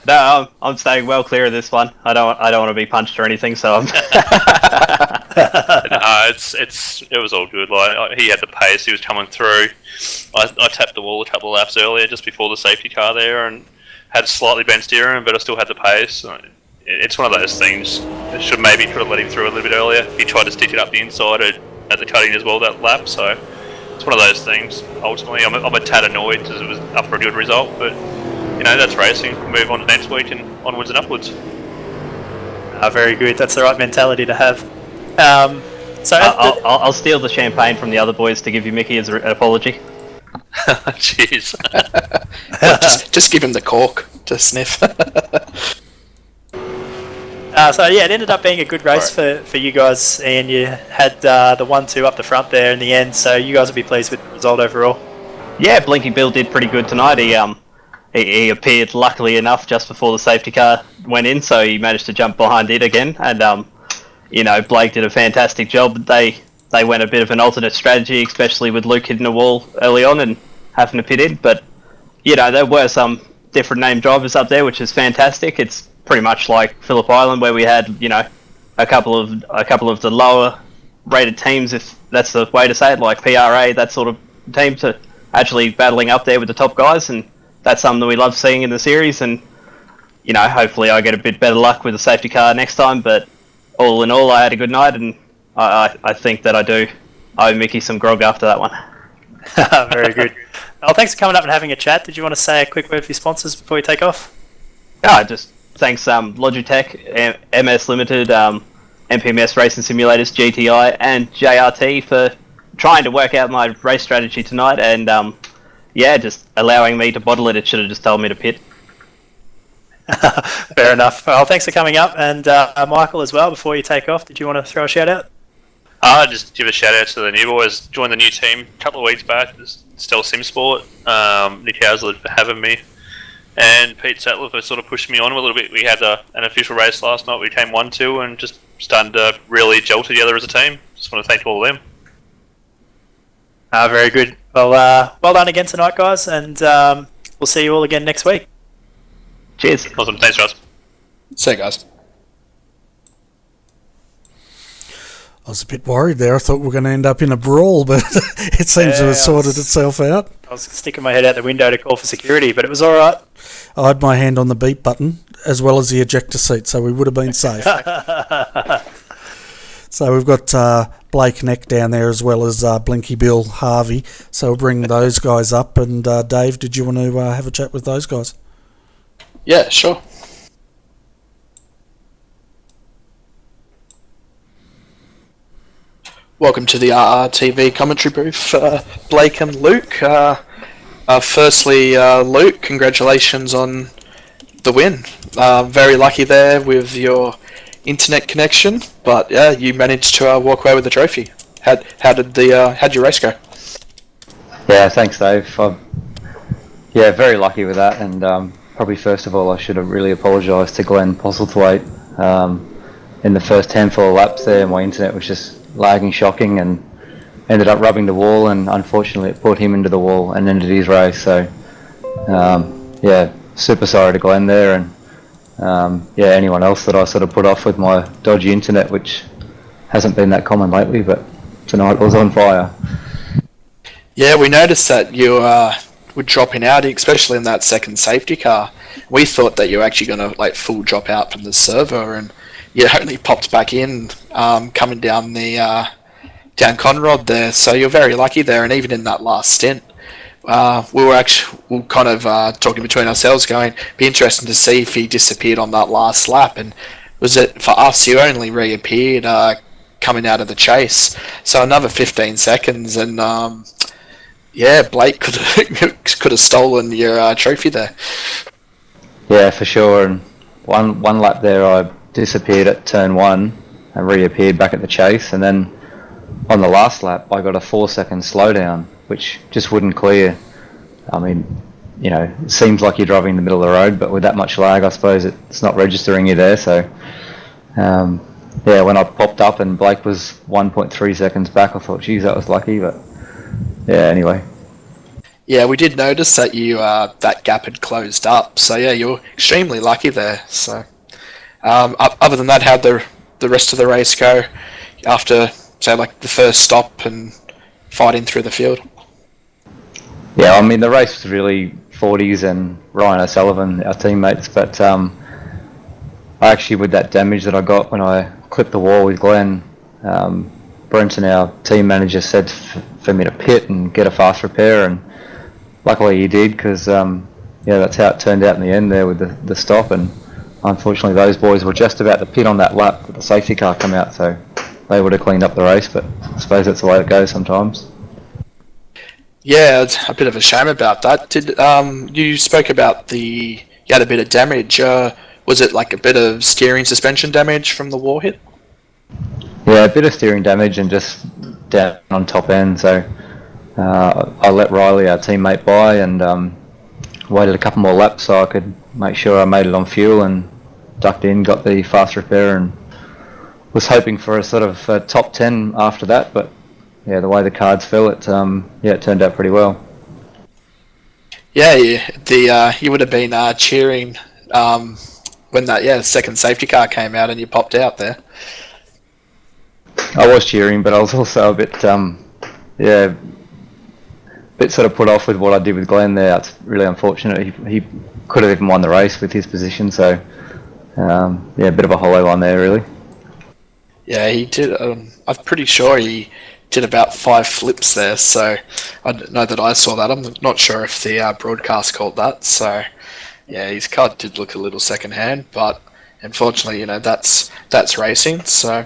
No, I'm staying well clear of this one. I don't want to be punched or anything. So I'm. It was all good. He had the pace. He was coming through. I tapped the wall a couple of laps earlier, just before the safety car there, and had slightly bent steering, but I still had the pace. It's one of those things. I should have let him through a little bit earlier. He tried to stick it up the inside at the cutting as well that lap. So it's one of those things. Ultimately, I'm a tad annoyed because it was up for a good result, but that's racing. We'll move on to next week and onwards and upwards. Very good. That's the right mentality to have. I'll steal the champagne from the other boys to give you Mickey as an apology. Cheers. just give him the cork to sniff. It ended up being a good race for you guys, and you had the 1-2 up the front there in the end, so you guys will be pleased with the result overall. Yeah, Blinky Bill did pretty good tonight. He appeared, luckily enough, just before the safety car went in, so he managed to jump behind it again, and Blake did a fantastic job. They went a bit of an alternate strategy, especially with Luke hitting the wall early on and having to pit in, but there were some different named drivers up there, which is fantastic. It's pretty much like Phillip Island, where we had, you know, a couple of the lower rated teams, if that's the way to say it, like PRA, that sort of team, to actually battling up there with the top guys, and that's something that we love seeing in the series. And you know, hopefully I get a bit better luck with the safety car next time. But all in all, I had a good night, and I think that I do owe Mickey some grog after that one. Very good. Well, thanks for coming up and having a chat. Did you want to say a quick word for your sponsors before we take off? Just thanks Logitech, MS Limited, MPMS Racing Simulators, GTI, and JRT for trying to work out my race strategy tonight, and just allowing me to bottle it. It should have just told me to pit. Fair enough. Well, thanks for coming up, and Michael as well. Before you take off, did you want to throw a shout out? Just give a shout out to the new boys. Joined the new team a couple of weeks back. Still Simsport. Nick Housley for having me, and Pete Sattler for sort of pushing me on a little bit. We had an official race last night. We came 1-2 and just starting to really gel together as a team. Just want to thank all of them. Very good. Well, well done again tonight, guys, and we'll see you all again next week. Cheers. Awesome. Thanks, Russ. See you guys. I was a bit worried there. I thought we were going to end up in a brawl, but it seems to have sorted itself out. I was sticking my head out the window to call for security, but it was all right. I had my hand on the beep button as well as the ejector seat, so we would have been safe. So we've got Blake Neck down there as well as Blinky Bill Harvey. So we'll bring those guys up. And Dave, did you want to have a chat with those guys? Yeah, sure. Welcome to the RRTV commentary booth, Blake and Luke. Firstly, Luke, congratulations on the win. Very lucky there with your internet connection, but yeah, you managed to walk away with the trophy. How'd your race go? Yeah, thanks, Dave. Very lucky with that, and probably first of all, I should have really apologised to Glenn Postlethwaite. In the first handful of laps there, my internet was just lagging shocking and ended up rubbing the wall, and unfortunately it put him into the wall and ended his race. So super sorry to Glenn there, and anyone else that I sort of put off with my dodgy internet, which hasn't been that common lately, but tonight was on fire. Yeah, we noticed that you were dropping out, especially in that second safety car. We thought that you were actually going to full drop out from the server, and you only popped back in coming down the down Conrod there. So you're very lucky there, and even in that last stint, we were kind of talking between ourselves, going, be interesting to see if he disappeared on that last lap. And was it for us? You only reappeared coming out of the chase, so another 15 seconds, and Blake could have stolen your trophy there. Yeah, for sure. And one lap there, I disappeared at turn 1 and reappeared back at the chase, and then on the last lap I got a 4-second slowdown, which just wouldn't clear. I mean, it seems like you're driving in the middle of the road, but with that much lag, I suppose it's not registering you there. So when I popped up and Blake was 1.3 seconds back, I thought, geez, that was lucky. But anyway. Yeah, we did notice that you that gap had closed up, so yeah, you're extremely lucky there. So other than that, how'd the rest of the race go after, say, the first stop and fighting through the field? Yeah, I mean, the race was really 40s and Ryan O'Sullivan, our teammates, but I actually, with that damage that I got when I clipped the wall with Glenn, Brenton, our team manager, said for me to pit and get a fast repair, and luckily he did, because that's how it turned out in the end there with the stop. And unfortunately those boys were just about to pit on that lap with the safety car come out, so they would have cleaned up the race, but I suppose that's the way it goes sometimes. Yeah, it's a bit of a shame about that. Did you spoke about you had a bit of damage? Was it a bit of steering suspension damage from the wall hit? Yeah, a bit of steering damage and just down on top end. So I let Riley, our teammate, by and waited a couple more laps so I could make sure I made it on fuel, and ducked in, got the fast repair, and was hoping for a sort of top 10 after that. But yeah, the way the cards fell, it turned out pretty well. Yeah, you would have been cheering when that second safety car came out and you popped out there. I was cheering, but I was also a bit sort of put off with what I did with Glenn there. It's really unfortunate. He could have even won the race with his position. So a bit of a hollow one there, really. Yeah, he did. I'm pretty sure he did about 5 flips there. So I don't know that I saw that. I'm not sure if the broadcast called that. So yeah, his car did look a little second-hand, but unfortunately, that's racing. So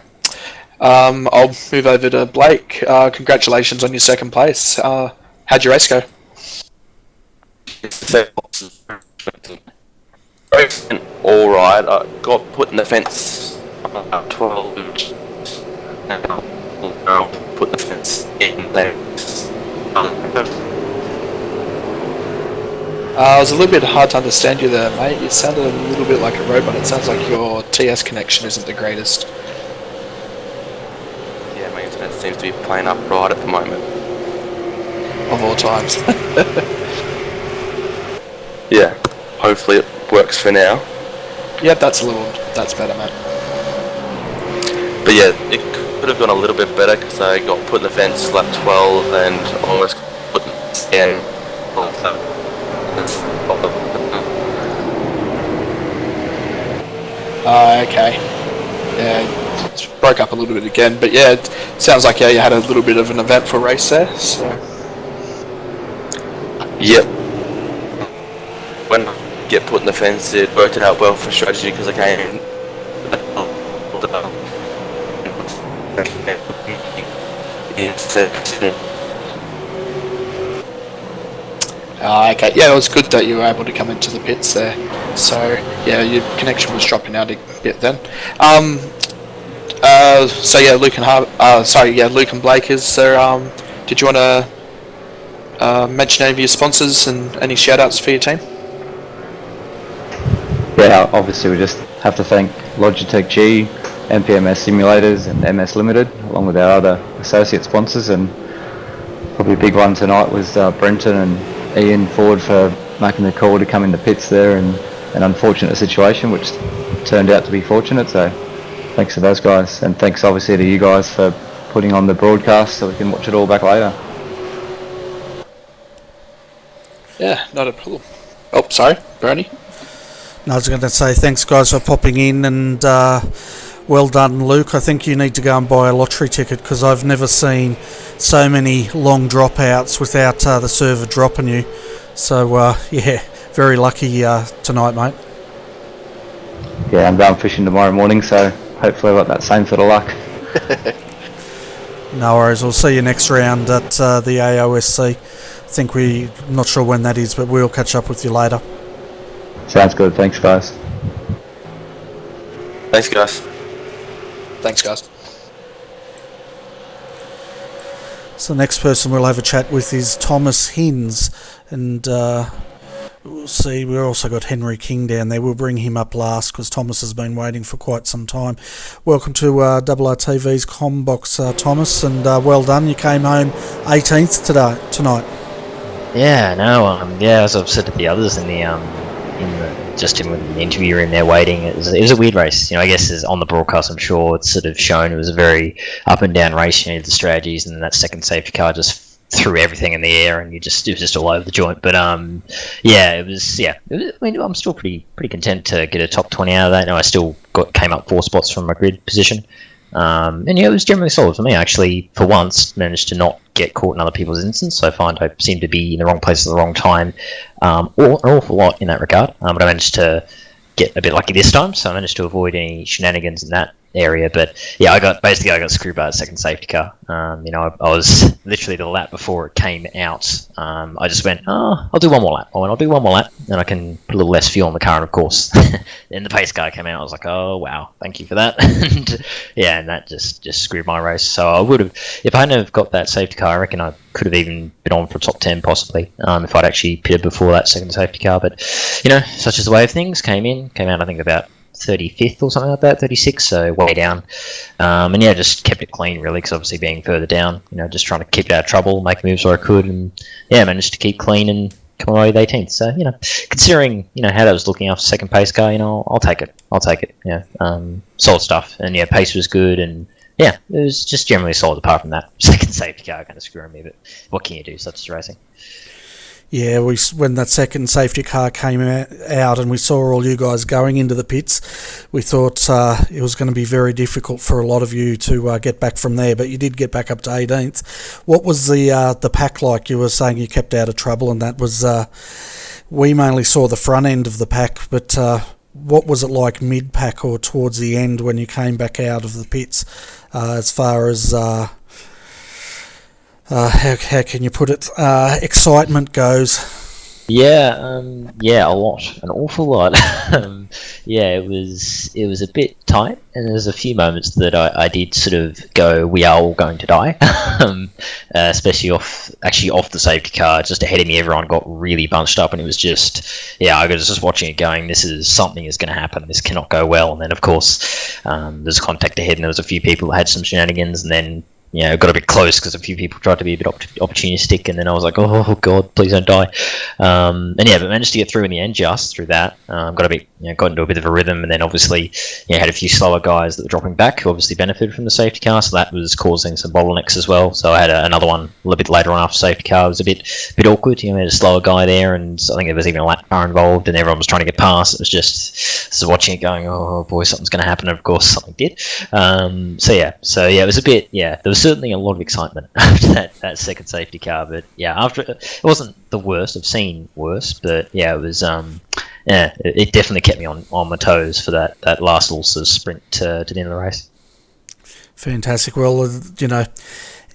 I'll move over to Blake. Congratulations on your second place. How'd your race go? All right. I got put in the fence about 12 inches. Put the fence in there. It was a little bit hard to understand you there, mate. You sounded a little bit like a robot. It sounds like your TS connection isn't the greatest. Yeah, my internet seems to be playing up right at the moment. Of all times. Yeah, hopefully it works for now. Yeah, that's better, mate. But yeah, it could have gone a little bit better because I got put in the fence lap 12 and almost put in. Okay. Yeah, it broke up a little bit again, but yeah, it sounds like you had a little bit of an eventful race there. So. Yep. When I get put in the fence, it worked out well for strategy because I came in. Okay, yeah, it was good that you were able to come into the pits there. So, yeah, your connection was dropping out a bit then. So yeah, Luke and Blake, is there, did you want to mention any of your sponsors and any shout-outs for your team? Yeah, obviously we just have to thank Logitech G, MPMS Simulators and MS Limited, along with our other associate sponsors, and probably a big one tonight was Brenton and Ian Ford for making the call to come in the pits there in an unfortunate situation, which turned out to be fortunate, so thanks to those guys, and thanks obviously to you guys for putting on the broadcast so we can watch it all back later. Yeah, not a problem. Oh, sorry, Bernie? No, I was going to say thanks guys for popping in, and well done Luke. I think you need to go and buy a lottery ticket because I've never seen so many long dropouts without the server dropping you. So yeah, very lucky tonight, mate. Yeah, I'm going fishing tomorrow morning, so hopefully I've got that same sort of luck. No worries, we'll see you next round at the AOSC. I think I'm not sure when that is, but we'll catch up with you later. Sounds good, thanks guys. Thanks guys. Thanks guys. So the next person we'll have a chat with is Thomas Hins, and we'll see, we've also got Henry King down there. We'll bring him up last because Thomas has been waiting for quite some time. Welcome to RRTV's Combox, Thomas, and well done. You came home 18th tonight. Yeah, no, as I've said to the others in the interview room there waiting, it was a weird race. You know, I guess as on the broadcast, I'm sure it's sort of shown it was a very up and down race. You know, the strategies, and then that second safety car just threw everything in the air, and it was just all over the joint. But it was. I mean, I'm still pretty content to get a top 20 out of that. No, I still came up 4 spots from my grid position. And yeah, it was generally solid for me. I actually, for once, managed to not get caught in other people's instance. So I find I seem to be in the wrong place at the wrong time, an awful lot in that regard. But I managed to get a bit lucky this time, so I managed to avoid any shenanigans in that area. But yeah, I got screwed by a second safety car. I was literally the lap before it came out. I just went, I'll do one more lap. I'll do one more lap, and I can put a little less fuel in the car. And of course, then the pace car came out. I was like, oh wow, thank you for that. and that just screwed my race. So I would have, if I hadn't have got that safety car, I reckon I could have even been on for top 10 possibly, if I'd actually pitted before that second safety car. But such is the way of things. Came out I think about 35th or something like that, 36, so way down. And yeah, just kept it clean really, because obviously being further down, just trying to keep it out of trouble, make moves where I could, and yeah, managed to keep clean and come away with 18th. So, considering, how that was looking after second pace car, I'll take it. Solid stuff. And yeah, pace was good, and yeah, it was just generally solid apart from that second safety car kind of screwing me, but what can you do, such as racing? Yeah, when that second safety car came out and we saw all you guys going into the pits, we thought it was going to be very difficult for a lot of you to get back from there, but you did get back up to 18th. What was the pack like? You were saying you kept out of trouble, and that was... we mainly saw the front end of the pack, but what was it like mid-pack or towards the end when you came back out of the pits as far as... how can you put it? Excitement goes. Yeah, a lot, an awful lot. Yeah, it was a bit tight, and there's a few moments that I did sort of go, we are all going to die, especially off the safety car, just ahead of me. Everyone got really bunched up, and it was just, I was just watching it going, something is going to happen, this cannot go well. And then of course there's contact ahead, and there was a few people that had some shenanigans, and then it got a bit close because a few people tried to be a bit opportunistic, and then I was like, oh god, please don't die. But managed to get through in the end, just through that. Got into a bit of a rhythm, and then obviously had a few slower guys that were dropping back who obviously benefited from the safety car, so that was causing some bottlenecks as well. So I had another one a little bit later on after safety car. It was a bit awkward. We had a slower guy there, and I think there was even a lap car involved, and everyone was trying to get past. It was just watching it going, oh boy, something's going to happen, and of course something did. It was a bit, there was certainly a lot of excitement after that second safety car, but after it wasn't the worst. I've seen worse, but it was it definitely kept me on my toes for that last little sort of sprint to the end of the race. Fantastic. Well,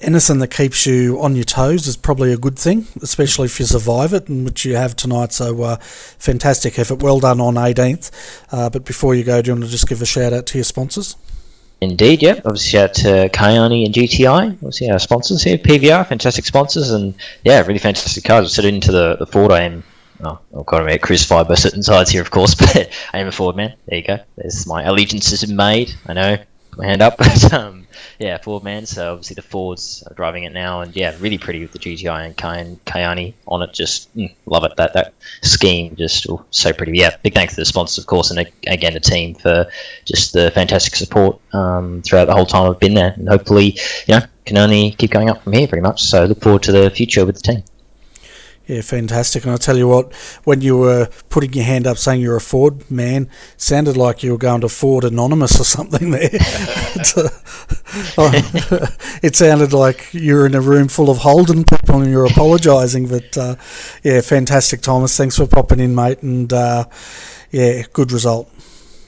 anything that keeps you on your toes is probably a good thing, especially if you survive it, and which you have tonight. So fantastic effort, well done on 18th. But before you go, do you want to just give a shout out to your sponsors? Indeed, yeah. Obviously, shout out to Kayani and GTI, obviously our sponsors here. PVR, fantastic sponsors, and really fantastic cars. I set into the Ford. I'm crucified by certain sides here, of course, but I am a Ford man. There you go. There's my allegiances have been made. I know, put my hand up, but Ford man. So obviously the Fords are driving it now, and really pretty with the GTI and Kayani on it. Just love it. That scheme, just so pretty. Big thanks to the sponsors, of course, and again the team for just the fantastic support throughout the whole time I've been there, and hopefully can only keep going up from here pretty much. So look forward to the future with the team. Yeah, fantastic. And I'll tell you what, when you were putting your hand up saying you're a Ford man, sounded like you were going to Ford Anonymous or something there. It sounded like you were in a room full of Holden people and you're apologising. But fantastic, Thomas. Thanks for popping in, mate. And good result.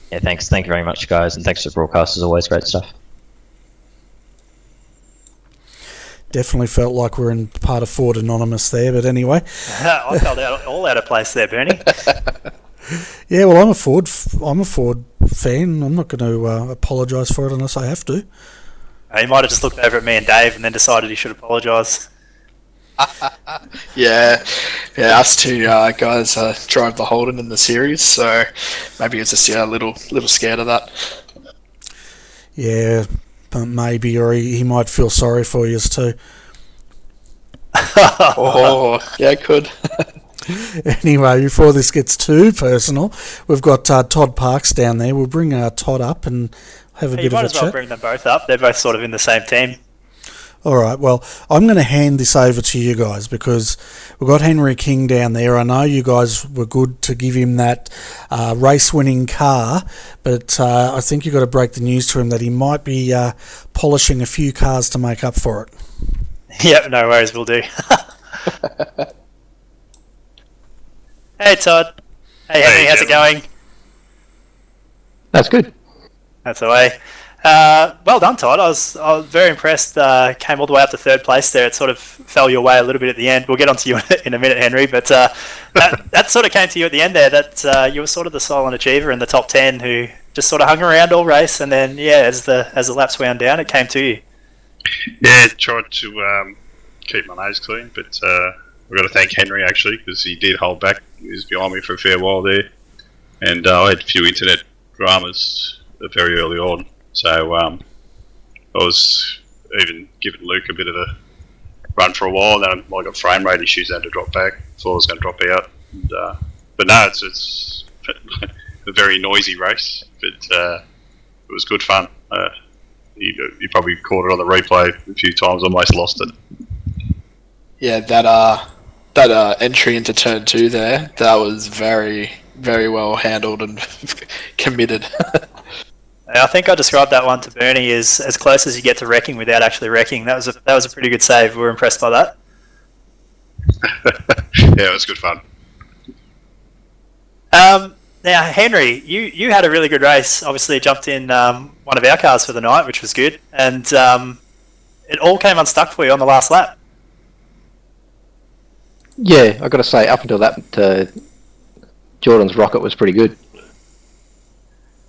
Yeah, thanks. Thank you very much, guys. And thanks for the broadcast. As always, great stuff. Definitely felt like we're in part of Ford Anonymous there, but anyway. I felt all out of place there, Bernie. Yeah, well, I'm a Ford fan. I'm not going to apologise for it unless I have to. He might have just looked over at me and Dave and then decided he should apologise. Us two guys drive the Holden in the series, so maybe it's just a little scared of that. Yeah. Maybe, or he might feel sorry for you too. Could. Anyway, before this gets too personal, we've got Todd Parks down there. We'll bring Todd up and have a bit of a chat. You might as well bring them both up. They're both sort of in the same team. All right, well, I'm going to hand this over to you guys because we've got Henry King down there. I know you guys were good to give him that race-winning car, but I think you've got to break the news to him that he might be polishing a few cars to make up for it. Yep, no worries, we'll do. Hey, Todd. Hey, Henry, how's it going? That's good. That's the way. Well done, Todd. I was very impressed. Came all the way up to third place there. It sort of fell your way a little bit at the end. We'll get onto you in a minute, Henry. But that sort of came to you at the end there. That you were sort of the silent achiever in the top 10 who just sort of hung around all race, and then as the laps wound down, it came to you. Yeah, tried to keep my nose clean, but I've got to thank Henry actually because he did hold back. He was behind me for a fair while there, and I had a few internet dramas very early on. So I was even giving Luke a bit of a run for a while. Then I got frame rate issues, had to drop back. Thought I was going to drop out. And, but no, it's a very noisy race, but it was good fun. You probably caught it on the replay a few times. Almost lost it. Yeah, that entry into turn 2 there, that was very, very well handled and committed. I think I described that one to Bernie as close as you get to wrecking without actually wrecking. That was a pretty good save. We were impressed by that. Yeah, it was good fun. Now, Henry, you had a really good race. Obviously, you jumped in one of our cars for the night, which was good, and it all came unstuck for you on the last lap. Yeah, I got to say, up until that, Jordan's rocket was pretty good.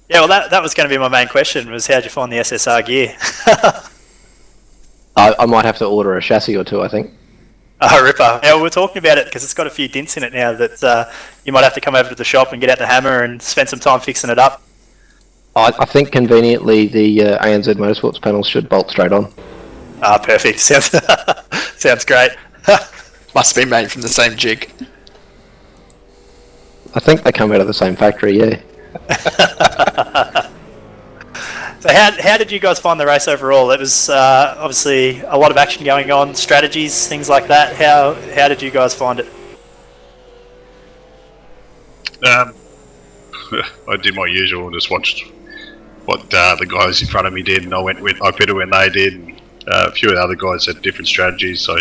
Yeah, well, that was going to be my main question, was how'd you find the SSR gear? I might have to order a chassis or two, I think. Oh, ripper. Yeah, we're talking about it because it's got a few dents in it now that you might have to come over to the shop and get out the hammer and spend some time fixing it up. I think conveniently the ANZ Motorsports panels should bolt straight on. Ah, perfect. Sounds great. Must be made from the same jig. I think they come out of the same factory, yeah. So how did you guys find the race overall? It was obviously a lot of action going on, strategies, things like that. How did you guys find it? I did my usual, just watched what the guys in front of me did, and I pitted when they did. And, a few of the other guys had different strategies, so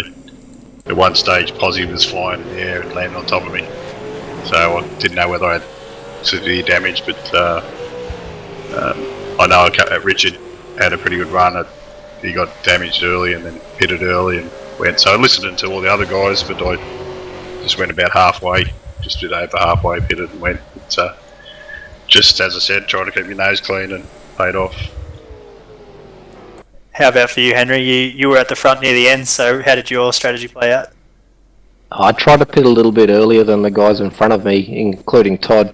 at one stage Posy was flying in the air and landed on top of me. So I didn't know whether I had severe damage, but I know Richard had a pretty good run. He got damaged early and then pitted early and went. So I listened to all the other guys, but I just went about halfway, just did over halfway, pitted and went. So just as I said, trying to keep your nose clean and paid off. How about for you, Henry? You were at the front near the end, so how did your strategy play out? I tried to pit a little bit earlier than the guys in front of me, including Todd.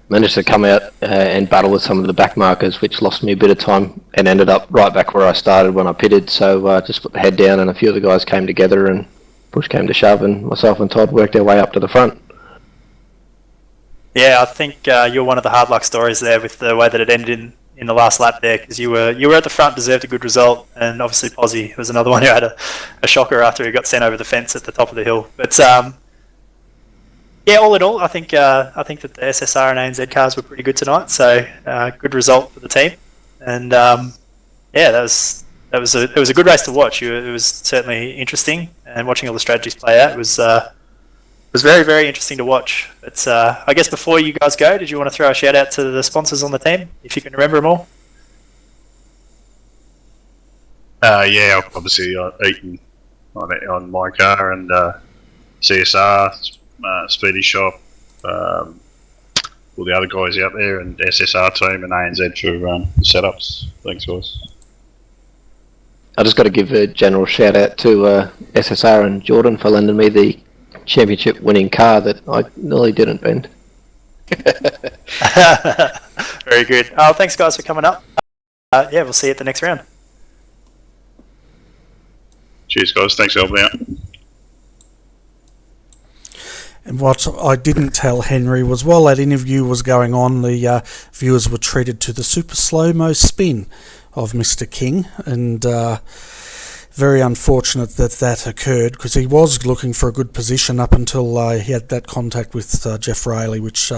Managed to come out and battle with some of the back markers, which lost me a bit of time and ended up right back where I started when I pitted. So just put the head down and a few of the guys came together and push came to shove, and myself and Todd worked our way up to the front. Yeah, I think you're one of the hard luck stories there with the way that it ended in the last lap there, because you were at the front, deserved a good result, and obviously Posy was another one who had a shocker after he got sent over the fence at the top of the hill. But yeah, all in all, I think that the SSR and ANZ cars were pretty good tonight. So good result for the team, and yeah, it was a good race to watch. It was certainly interesting, and watching all the strategies play out was very, very interesting to watch. But I guess before you guys go, did you want to throw a shout out to the sponsors on the team, if you can remember them all? Yeah, obviously Eaton on my car, and CSR. Speedy Shop, all the other guys out there, and SSR team and ANZ for the setups. Thanks, guys. I just got to give a general shout out to SSR and Jordan for lending me the championship winning car that I nearly didn't bend. Very good. Oh, thanks guys for coming up. Yeah, we'll see you at the next round. Cheers, guys. Thanks for helping out. And what I didn't tell Henry was while that interview was going on, the viewers were treated to the super slow-mo spin of Mr. King, and very unfortunate that occurred, because he was looking for a good position up until he had that contact with Jeff Rayleigh, which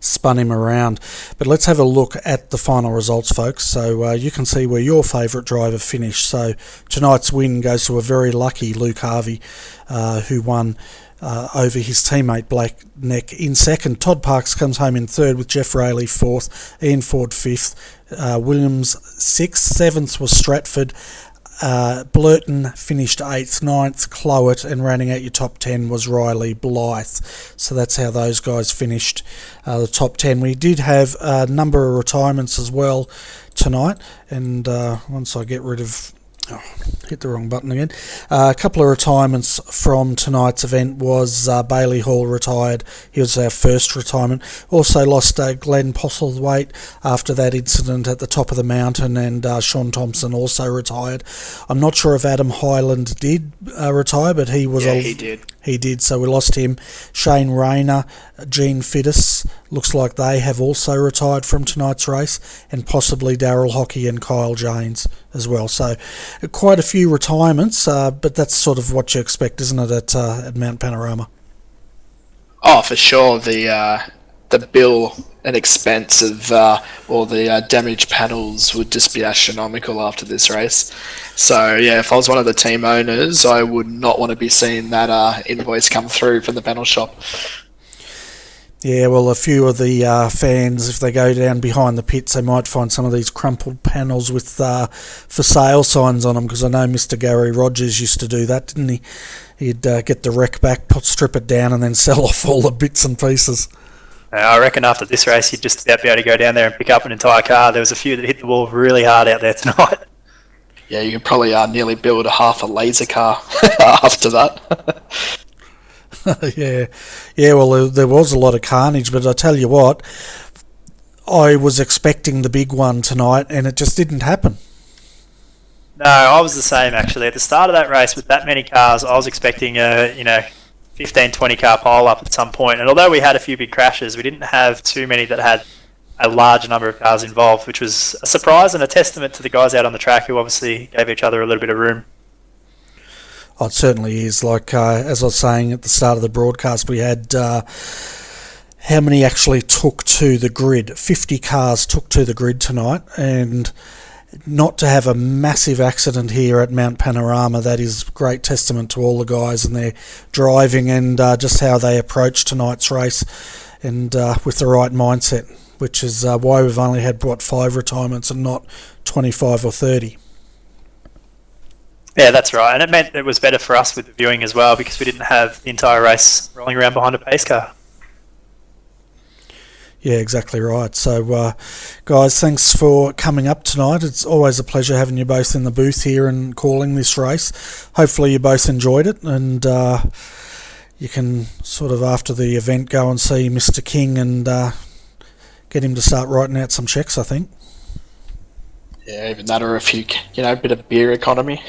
spun him around. But let's have a look at the final results, folks, so you can see where your favourite driver finished. So tonight's win goes to a very lucky Luke Harvey, who won over his teammate Blake Neck in second. Todd Parks comes home in third with Jeff Rayleigh fourth, Ian Ford fifth, Williams sixth, seventh was Stratford, Blurton finished 8th, 9th Clowett, and rounding out your top 10 was Riley Blythe. So that's how those guys finished the top 10. We did have a number of retirements as well tonight, and once I get rid of Hit the wrong button again. A couple of retirements from tonight's event was Bailey Hall retired. He was our first retirement. Also lost Glenn Postlethwaite after that incident at the top of the mountain, and Sean Thompson also retired. I'm not sure if Adam Highland did retire, but he was... he did. He did, so we lost him. Shane Rayner, Gene Fittis, looks like they have also retired from tonight's race, and possibly Darryl Hockey and Kyle Janes as well. So quite a few retirements, but that's sort of what you expect, isn't it, at Mount Panorama? Oh, for sure. The bill and expense of all the damaged panels would just be astronomical after this race. So yeah, if I was one of the team owners, I would not want to be seeing that invoice come through from the panel shop. Yeah, well, a few of the fans, if they go down behind the pits, they might find some of these crumpled panels with for sale signs on them, because I know Mr. Gary Rogers used to do that, didn't he? He'd get the wreck back, strip it down, and then sell off all the bits and pieces. I reckon after this race, you'd just about be able to go down there and pick up an entire car. There was a few that hit the wall really hard out there tonight. Yeah, you could probably nearly build a half a laser car after that. Yeah. Well, there was a lot of carnage, but I tell you what, I was expecting the big one tonight, and it just didn't happen. No, I was the same actually. At the start of that race, with that many cars, I was expecting a 15, 20 car pile up at some point. And although we had a few big crashes, we didn't have too many that had a large number of cars involved, which was a surprise and a testament to the guys out on the track who obviously gave each other a little bit of room. Oh, it certainly is. Like, as I was saying at the start of the broadcast, we had how many actually took to the grid? 50 cars took to the grid tonight, and not to have a massive accident here at Mount Panorama, that is great testament to all the guys and their driving and just how they approached tonight's race, and with the right mindset, which is why we've only had, 5 retirements and not 25 or 30. Yeah, that's right. And it meant it was better for us with the viewing as well, because we didn't have the entire race rolling around behind a pace car. Yeah, exactly right. So, guys, thanks for coming up tonight. It's always a pleasure having you both in the booth here and calling this race. Hopefully you both enjoyed it, and you can sort of, after the event, go and see Mr. King and get him to start writing out some checks, I think. Yeah, even that, or a few, a bit of beer economy.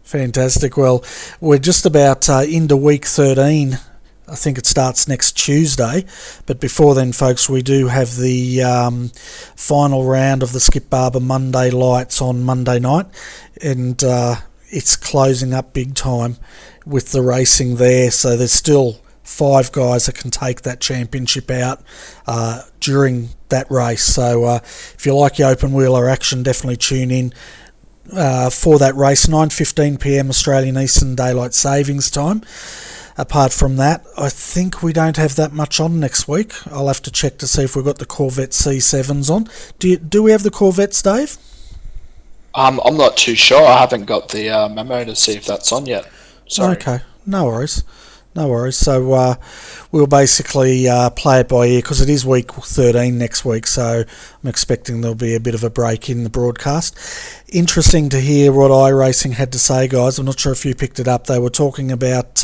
Fantastic. Well, we're just about into week 13. I think it starts next Tuesday, but before then, folks, we do have the final round of the Skip Barber Monday Lights on Monday night, and it's closing up big time with the racing there, so there's still 5 guys that can take that championship out during that race. So if you like your open wheeler action, definitely tune in for that race, 9:15pm Australian Eastern Daylight Savings Time. Apart from that, I think we don't have that much on next week. I'll have to check to see if we've got the Corvette C7s on. Do we have the Corvettes, Dave? I'm not too sure. I haven't got the memo to see if that's on yet. Sorry. Okay, no worries. So we'll basically play it by ear, because it is week 13 next week, so I'm expecting there'll be a bit of a break in the broadcast. Interesting to hear what iRacing had to say, guys. I'm not sure if you picked it up. They were talking about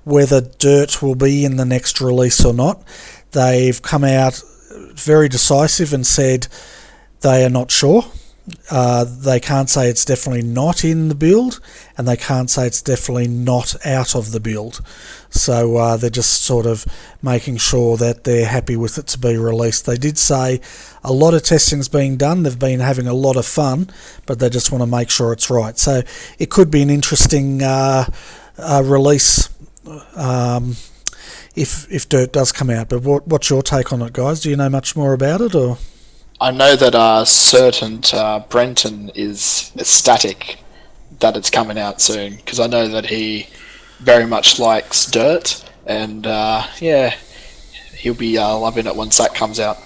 whether dirt will be in the next release or not. They've come out very decisive and said they are not sure. They can't say it's definitely not in the build, and they can't say it's definitely not out of the build. So they're just sort of making sure that they're happy with it to be released. They did say a lot of testing's being done. They've been having a lot of fun, but they just want to make sure it's right. So it could be an interesting release if dirt does come out. But what's your take on it, guys? Do you know much more about it, or? I know that certain Brenton is ecstatic that it's coming out soon, because I know that he very much likes dirt, and he'll be loving it once that comes out.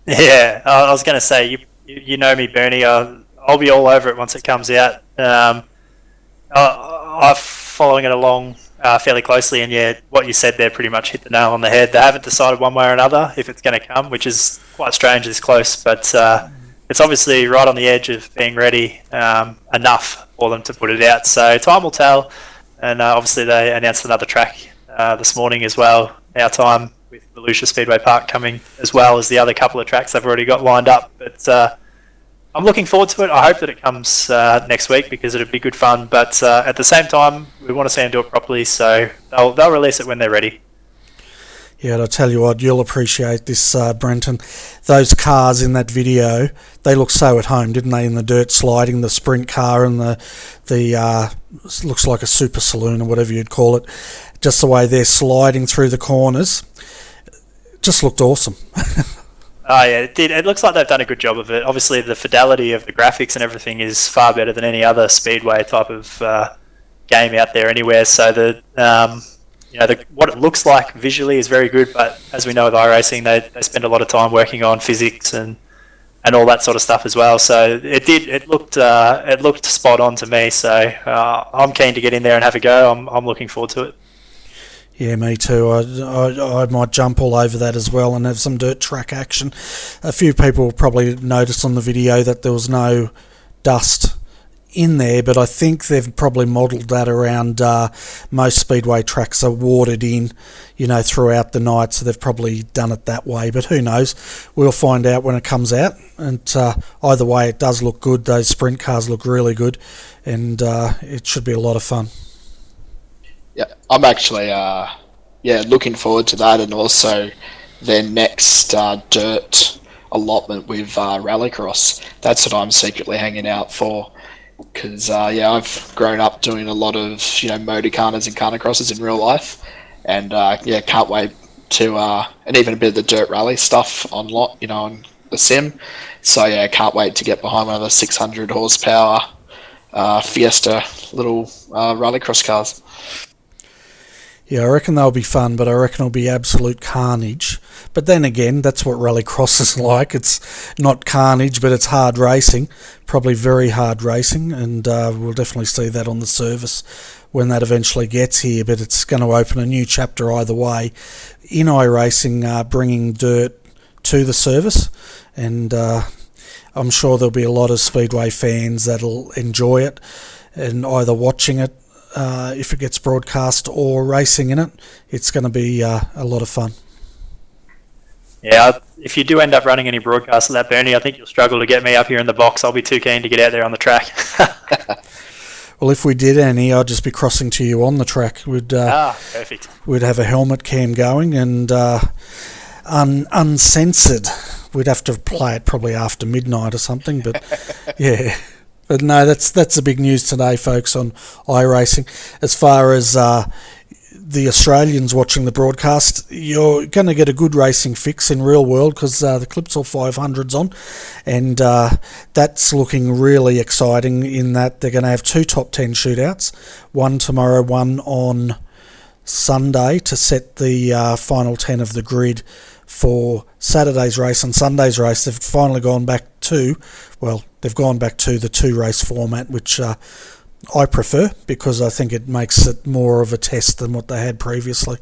Yeah, I was going to say, you know me, Bernie. I'll be all over it once it comes out. I'm following it along fairly closely, and what you said there pretty much hit the nail on the head. They haven't decided one way or another if it's going to come, which is quite strange this close, but it's obviously right on the edge of being ready enough for them to put it out. So time will tell. And obviously they announced another track this morning as well, our time, with Volusia Speedway Park coming, as well as the other couple of tracks they've already got lined up. But I'm looking forward to it. I hope that it comes next week, because it'd be good fun. But at the same time, we want to see them do it properly, so they'll release it when they're ready. Yeah, and I'll tell you what, you'll appreciate this, Brenton. Those cars in that video, they look so at home, didn't they, in the dirt sliding, the sprint car and the looks like a super saloon or whatever you'd call it, just the way they're sliding through the corners, just looked awesome. Oh yeah, it did. It looks like they've done a good job of it. Obviously, the fidelity of the graphics and everything is far better than any other speedway type of game out there anywhere. So what it looks like visually is very good, but as we know with iRacing, they spend a lot of time working on physics and all that sort of stuff as well. So it looked spot on to me. So I'm keen to get in there and have a go. I'm looking forward to it. Yeah, me too. I might jump all over that as well and have some dirt track action. A few people will probably notice on the video that there was no dust in there, but I think they've probably modelled that around most speedway tracks are watered in, throughout the night, so they've probably done it that way, but who knows. We'll find out when it comes out, and either way it does look good. Those sprint cars look really good, and it should be a lot of fun. Yeah, I'm actually looking forward to that, and also their next dirt allotment with Rallycross. That's what I'm secretly hanging out for, because I've grown up doing a lot of motorcarners and carnicrosses in real life, and can't wait to and even a bit of the dirt rally stuff on the sim. So can't wait to get behind one of the 600 horsepower Fiesta little Rallycross cars. Yeah, I reckon they'll be fun, but I reckon it'll be absolute carnage. But then again, that's what Rallycross is like. It's not carnage, but it's hard racing, probably very hard racing, and we'll definitely see that on the service when that eventually gets here. But it's going to open a new chapter either way in iRacing, bringing dirt to the service, and I'm sure there'll be a lot of Speedway fans that'll enjoy it, and either watching it, if it gets broadcast, or racing in it. It's going to be a lot of fun. Yeah, if you do end up running any broadcasts of that, Bernie, I think you'll struggle to get me up here in the box. I'll be too keen to get out there on the track. Well, if we did any, I'd just be crossing to you on the track. Perfect. We'd have a helmet cam going, and uncensored. We'd have to play it probably after midnight or something, but yeah. But no, that's the big news today, folks, on iRacing. As far as the Australians watching the broadcast, you're going to get a good racing fix in real world, because the Clipsal 500's on, and that's looking really exciting in that they're going to have 2 top 10 shootouts, one tomorrow, one on Sunday, to set the final 10 of the grid for Saturday's race and Sunday's race. They've finally gone back to the 2-race format, which I prefer, because I think it makes it more of a test than what they had previously.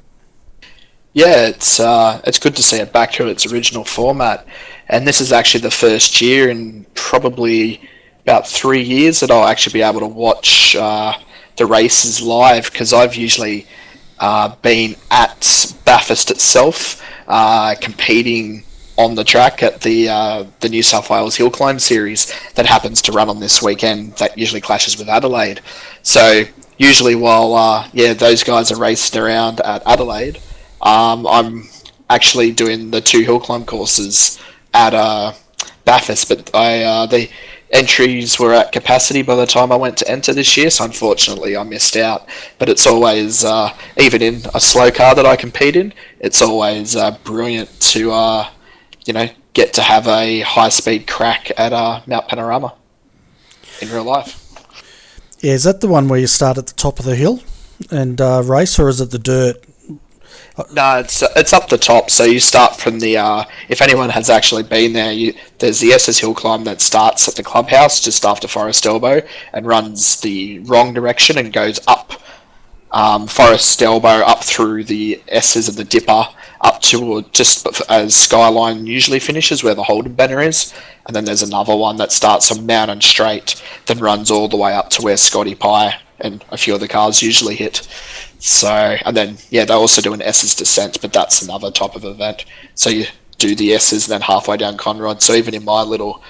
Yeah, it's good to see it back to its original format, and this is actually the first year in probably about 3 years that I'll actually be able to watch the races live, because I've usually been at Bathurst itself, competing on the track at the New South Wales Hill Climb Series that happens to run on this weekend. That usually clashes with Adelaide. So usually while those guys are racing around at Adelaide, I'm actually doing the 2 hill climb courses at Bathurst, but the entries were at capacity by the time I went to enter this year, so unfortunately I missed out. But it's always, even in a slow car that I compete in, it's always brilliant to get to have a high-speed crack at Mount Panorama in real life. Yeah, is that the one where you start at the top of the hill and race, or is it the dirt? No, it's up the top. So you start from the. If anyone has actually been there, there's the SS Hill Climb that starts at the clubhouse just after Forest Elbow and runs the wrong direction and goes up Forest Elbow up through the S's of the Dipper up to just as Skyline usually finishes, where the Holden banner is, and then there's another one that starts on Mountain Straight, then runs all the way up to where Scotty Pie and a few other cars usually hit. So, and then they also do an S's descent, but that's another type of event. So you do the S's and then halfway down Conrod. So even in my little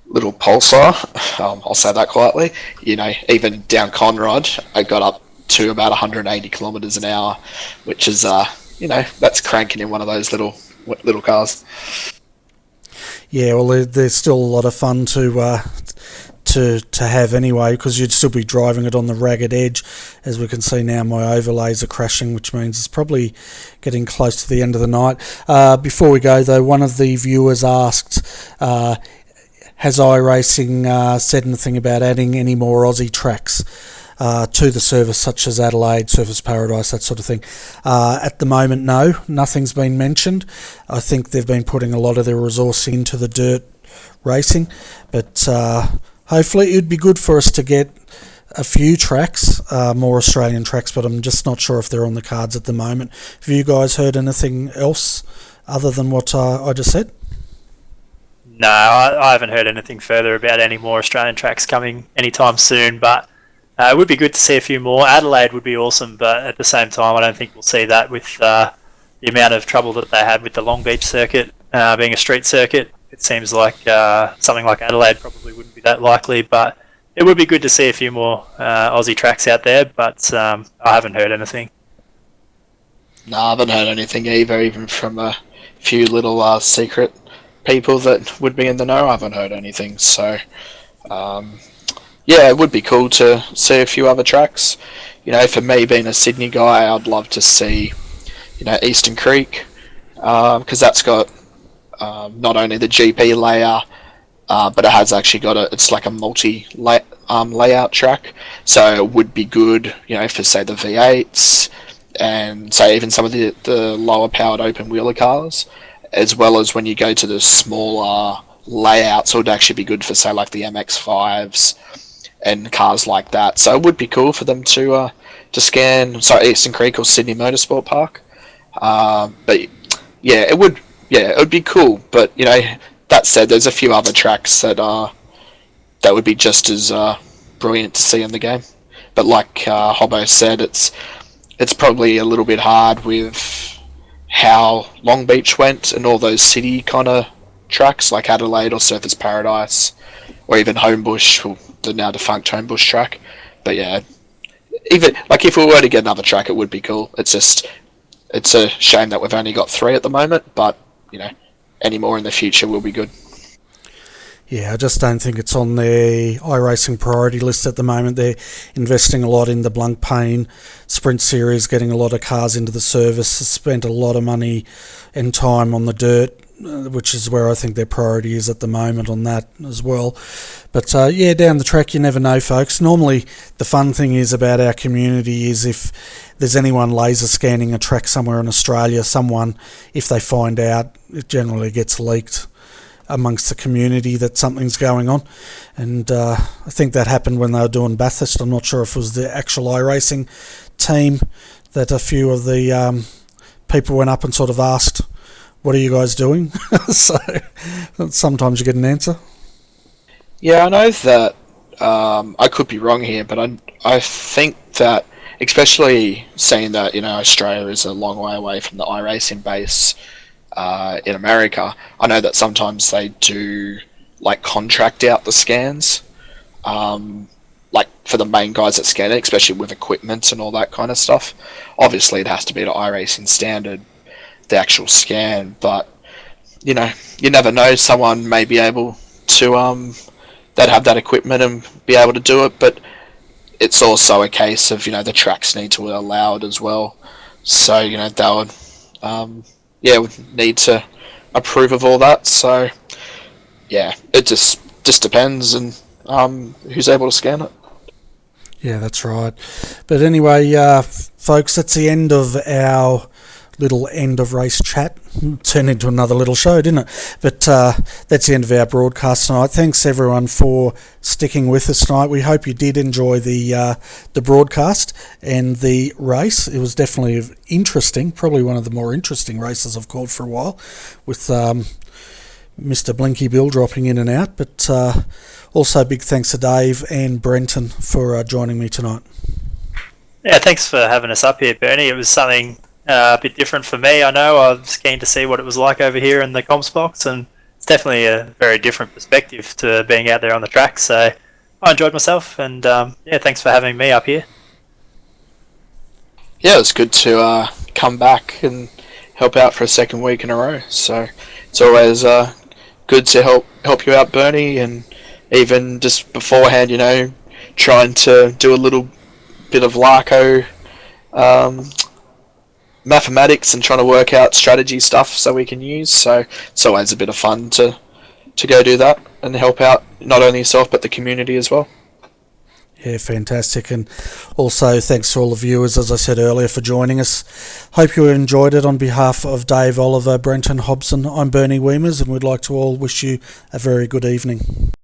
pulsar, I'll say that quietly, even down Conrod, I got up to about 180 kilometers an hour, which is that's cranking in one of those little cars. Yeah, well, they're still a lot of fun to have anyway, because you'd still be driving it on the ragged edge. As we can see now, my overlays are crashing, which means it's probably getting close to the end of the night. Before we go though, one of the viewers asked, has iRacing said anything about adding any more Aussie tracks to the service, such as Adelaide, Surfers Paradise, that sort of thing? At the moment, no, nothing's been mentioned. I think they've been putting a lot of their resource into the dirt racing, but hopefully it would be good for us to get a few tracks, more Australian tracks, but I'm just not sure if they're on the cards at the moment. Have you guys heard anything else other than what I just said? No, I haven't heard anything further about any more Australian tracks coming anytime soon, but it would be good to see a few more. Adelaide would be awesome, but at the same time, I don't think we'll see that with the amount of trouble that they had with the Long Beach circuit being a street circuit. It seems like something like Adelaide probably wouldn't be that likely, but it would be good to see a few more Aussie tracks out there, but I haven't heard anything. No, I haven't heard anything either, even from a few little secret people that would be in the know. I haven't heard anything, so it would be cool to see a few other tracks. For me, being a Sydney guy, I'd love to see Eastern Creek, because that's got not only the GP layer, but it has actually got it's like a multi-layout track, so it would be good, for say the V8s, and say even some of the lower powered open wheeler cars, as well as when you go to the smaller layouts, it would actually be good for say like the MX-5s and cars like that. So it would be cool for them to scan Eastern Creek or Sydney Motorsport Park, but it would be cool. But that said, there's a few other tracks that would be just as brilliant to see in the game. But like Hobbo said, it's probably a little bit hard with how Long Beach went and all those city kind of tracks like Adelaide or Surfers Paradise or even Homebush, the now defunct Homebush track. But even like if we were to get another track, it would be cool. It's a shame that we've only got 3 at the moment, but any more in the future will be good. Yeah, I just don't think it's on their iRacing priority list at the moment. They're investing a lot in the Blancpain Sprint Series, getting a lot of cars into the service, spent a lot of money and time on the dirt, which is where I think their priority is at the moment on that as well. But down the track you never know, folks. Normally the fun thing is about our community is if there's anyone laser scanning a track somewhere in Australia, if they find out, it generally gets leaked amongst the community that something's going on, and I think that happened when they were doing Bathurst. I'm not sure if it was the actual iRacing team that a few of the people went up and sort of asked, what are you guys doing? So sometimes you get an answer. Yeah, I know that I could be wrong here, but I think that, especially seeing that Australia is a long way away from the iRacing base in America, I know that sometimes they do like contract out the scans, like for the main guys that scan it, especially with equipment and all that kind of stuff. Obviously, it has to be to iRacing standard, the actual scan, but you never know. Someone may be able to that have that equipment and be able to do it, but it's also a case of the tracks need to allow it as well. So they would need to approve of all that. So it just depends on who's able to scan it. Yeah, that's right. But anyway, folks, that's the end of our little end of race chat. Turned into another little show, didn't it? But that's the end of our broadcast tonight. Thanks everyone for sticking with us tonight. We hope you did enjoy the broadcast and the race. It was definitely interesting, probably one of the more interesting races I've called for a while, with Mr. Blinky Bill dropping in and out. But also big thanks to Dave and Brenton for joining me tonight. Yeah, thanks for having us up here, Bernie. It was something a bit different for me. I know I was keen to see what it was like over here in the comps box, and it's definitely a very different perspective to being out there on the track. So I enjoyed myself, and yeah, thanks for having me up here. Yeah, it's good to come back and help out for a second week in a row. So it's always good to help you out, Bernie, and even just beforehand, trying to do a little bit of Larco mathematics and trying to work out strategy stuff so we can use. So it's always a bit of fun to go do that and help out not only yourself but the community as well. Yeah, fantastic. And also thanks to all the viewers, as I said earlier, for joining us. Hope you enjoyed it. On behalf of Dave Oliver, Brenton Hobson, I'm Bernie Weemers, and we'd like to all wish you a very good evening.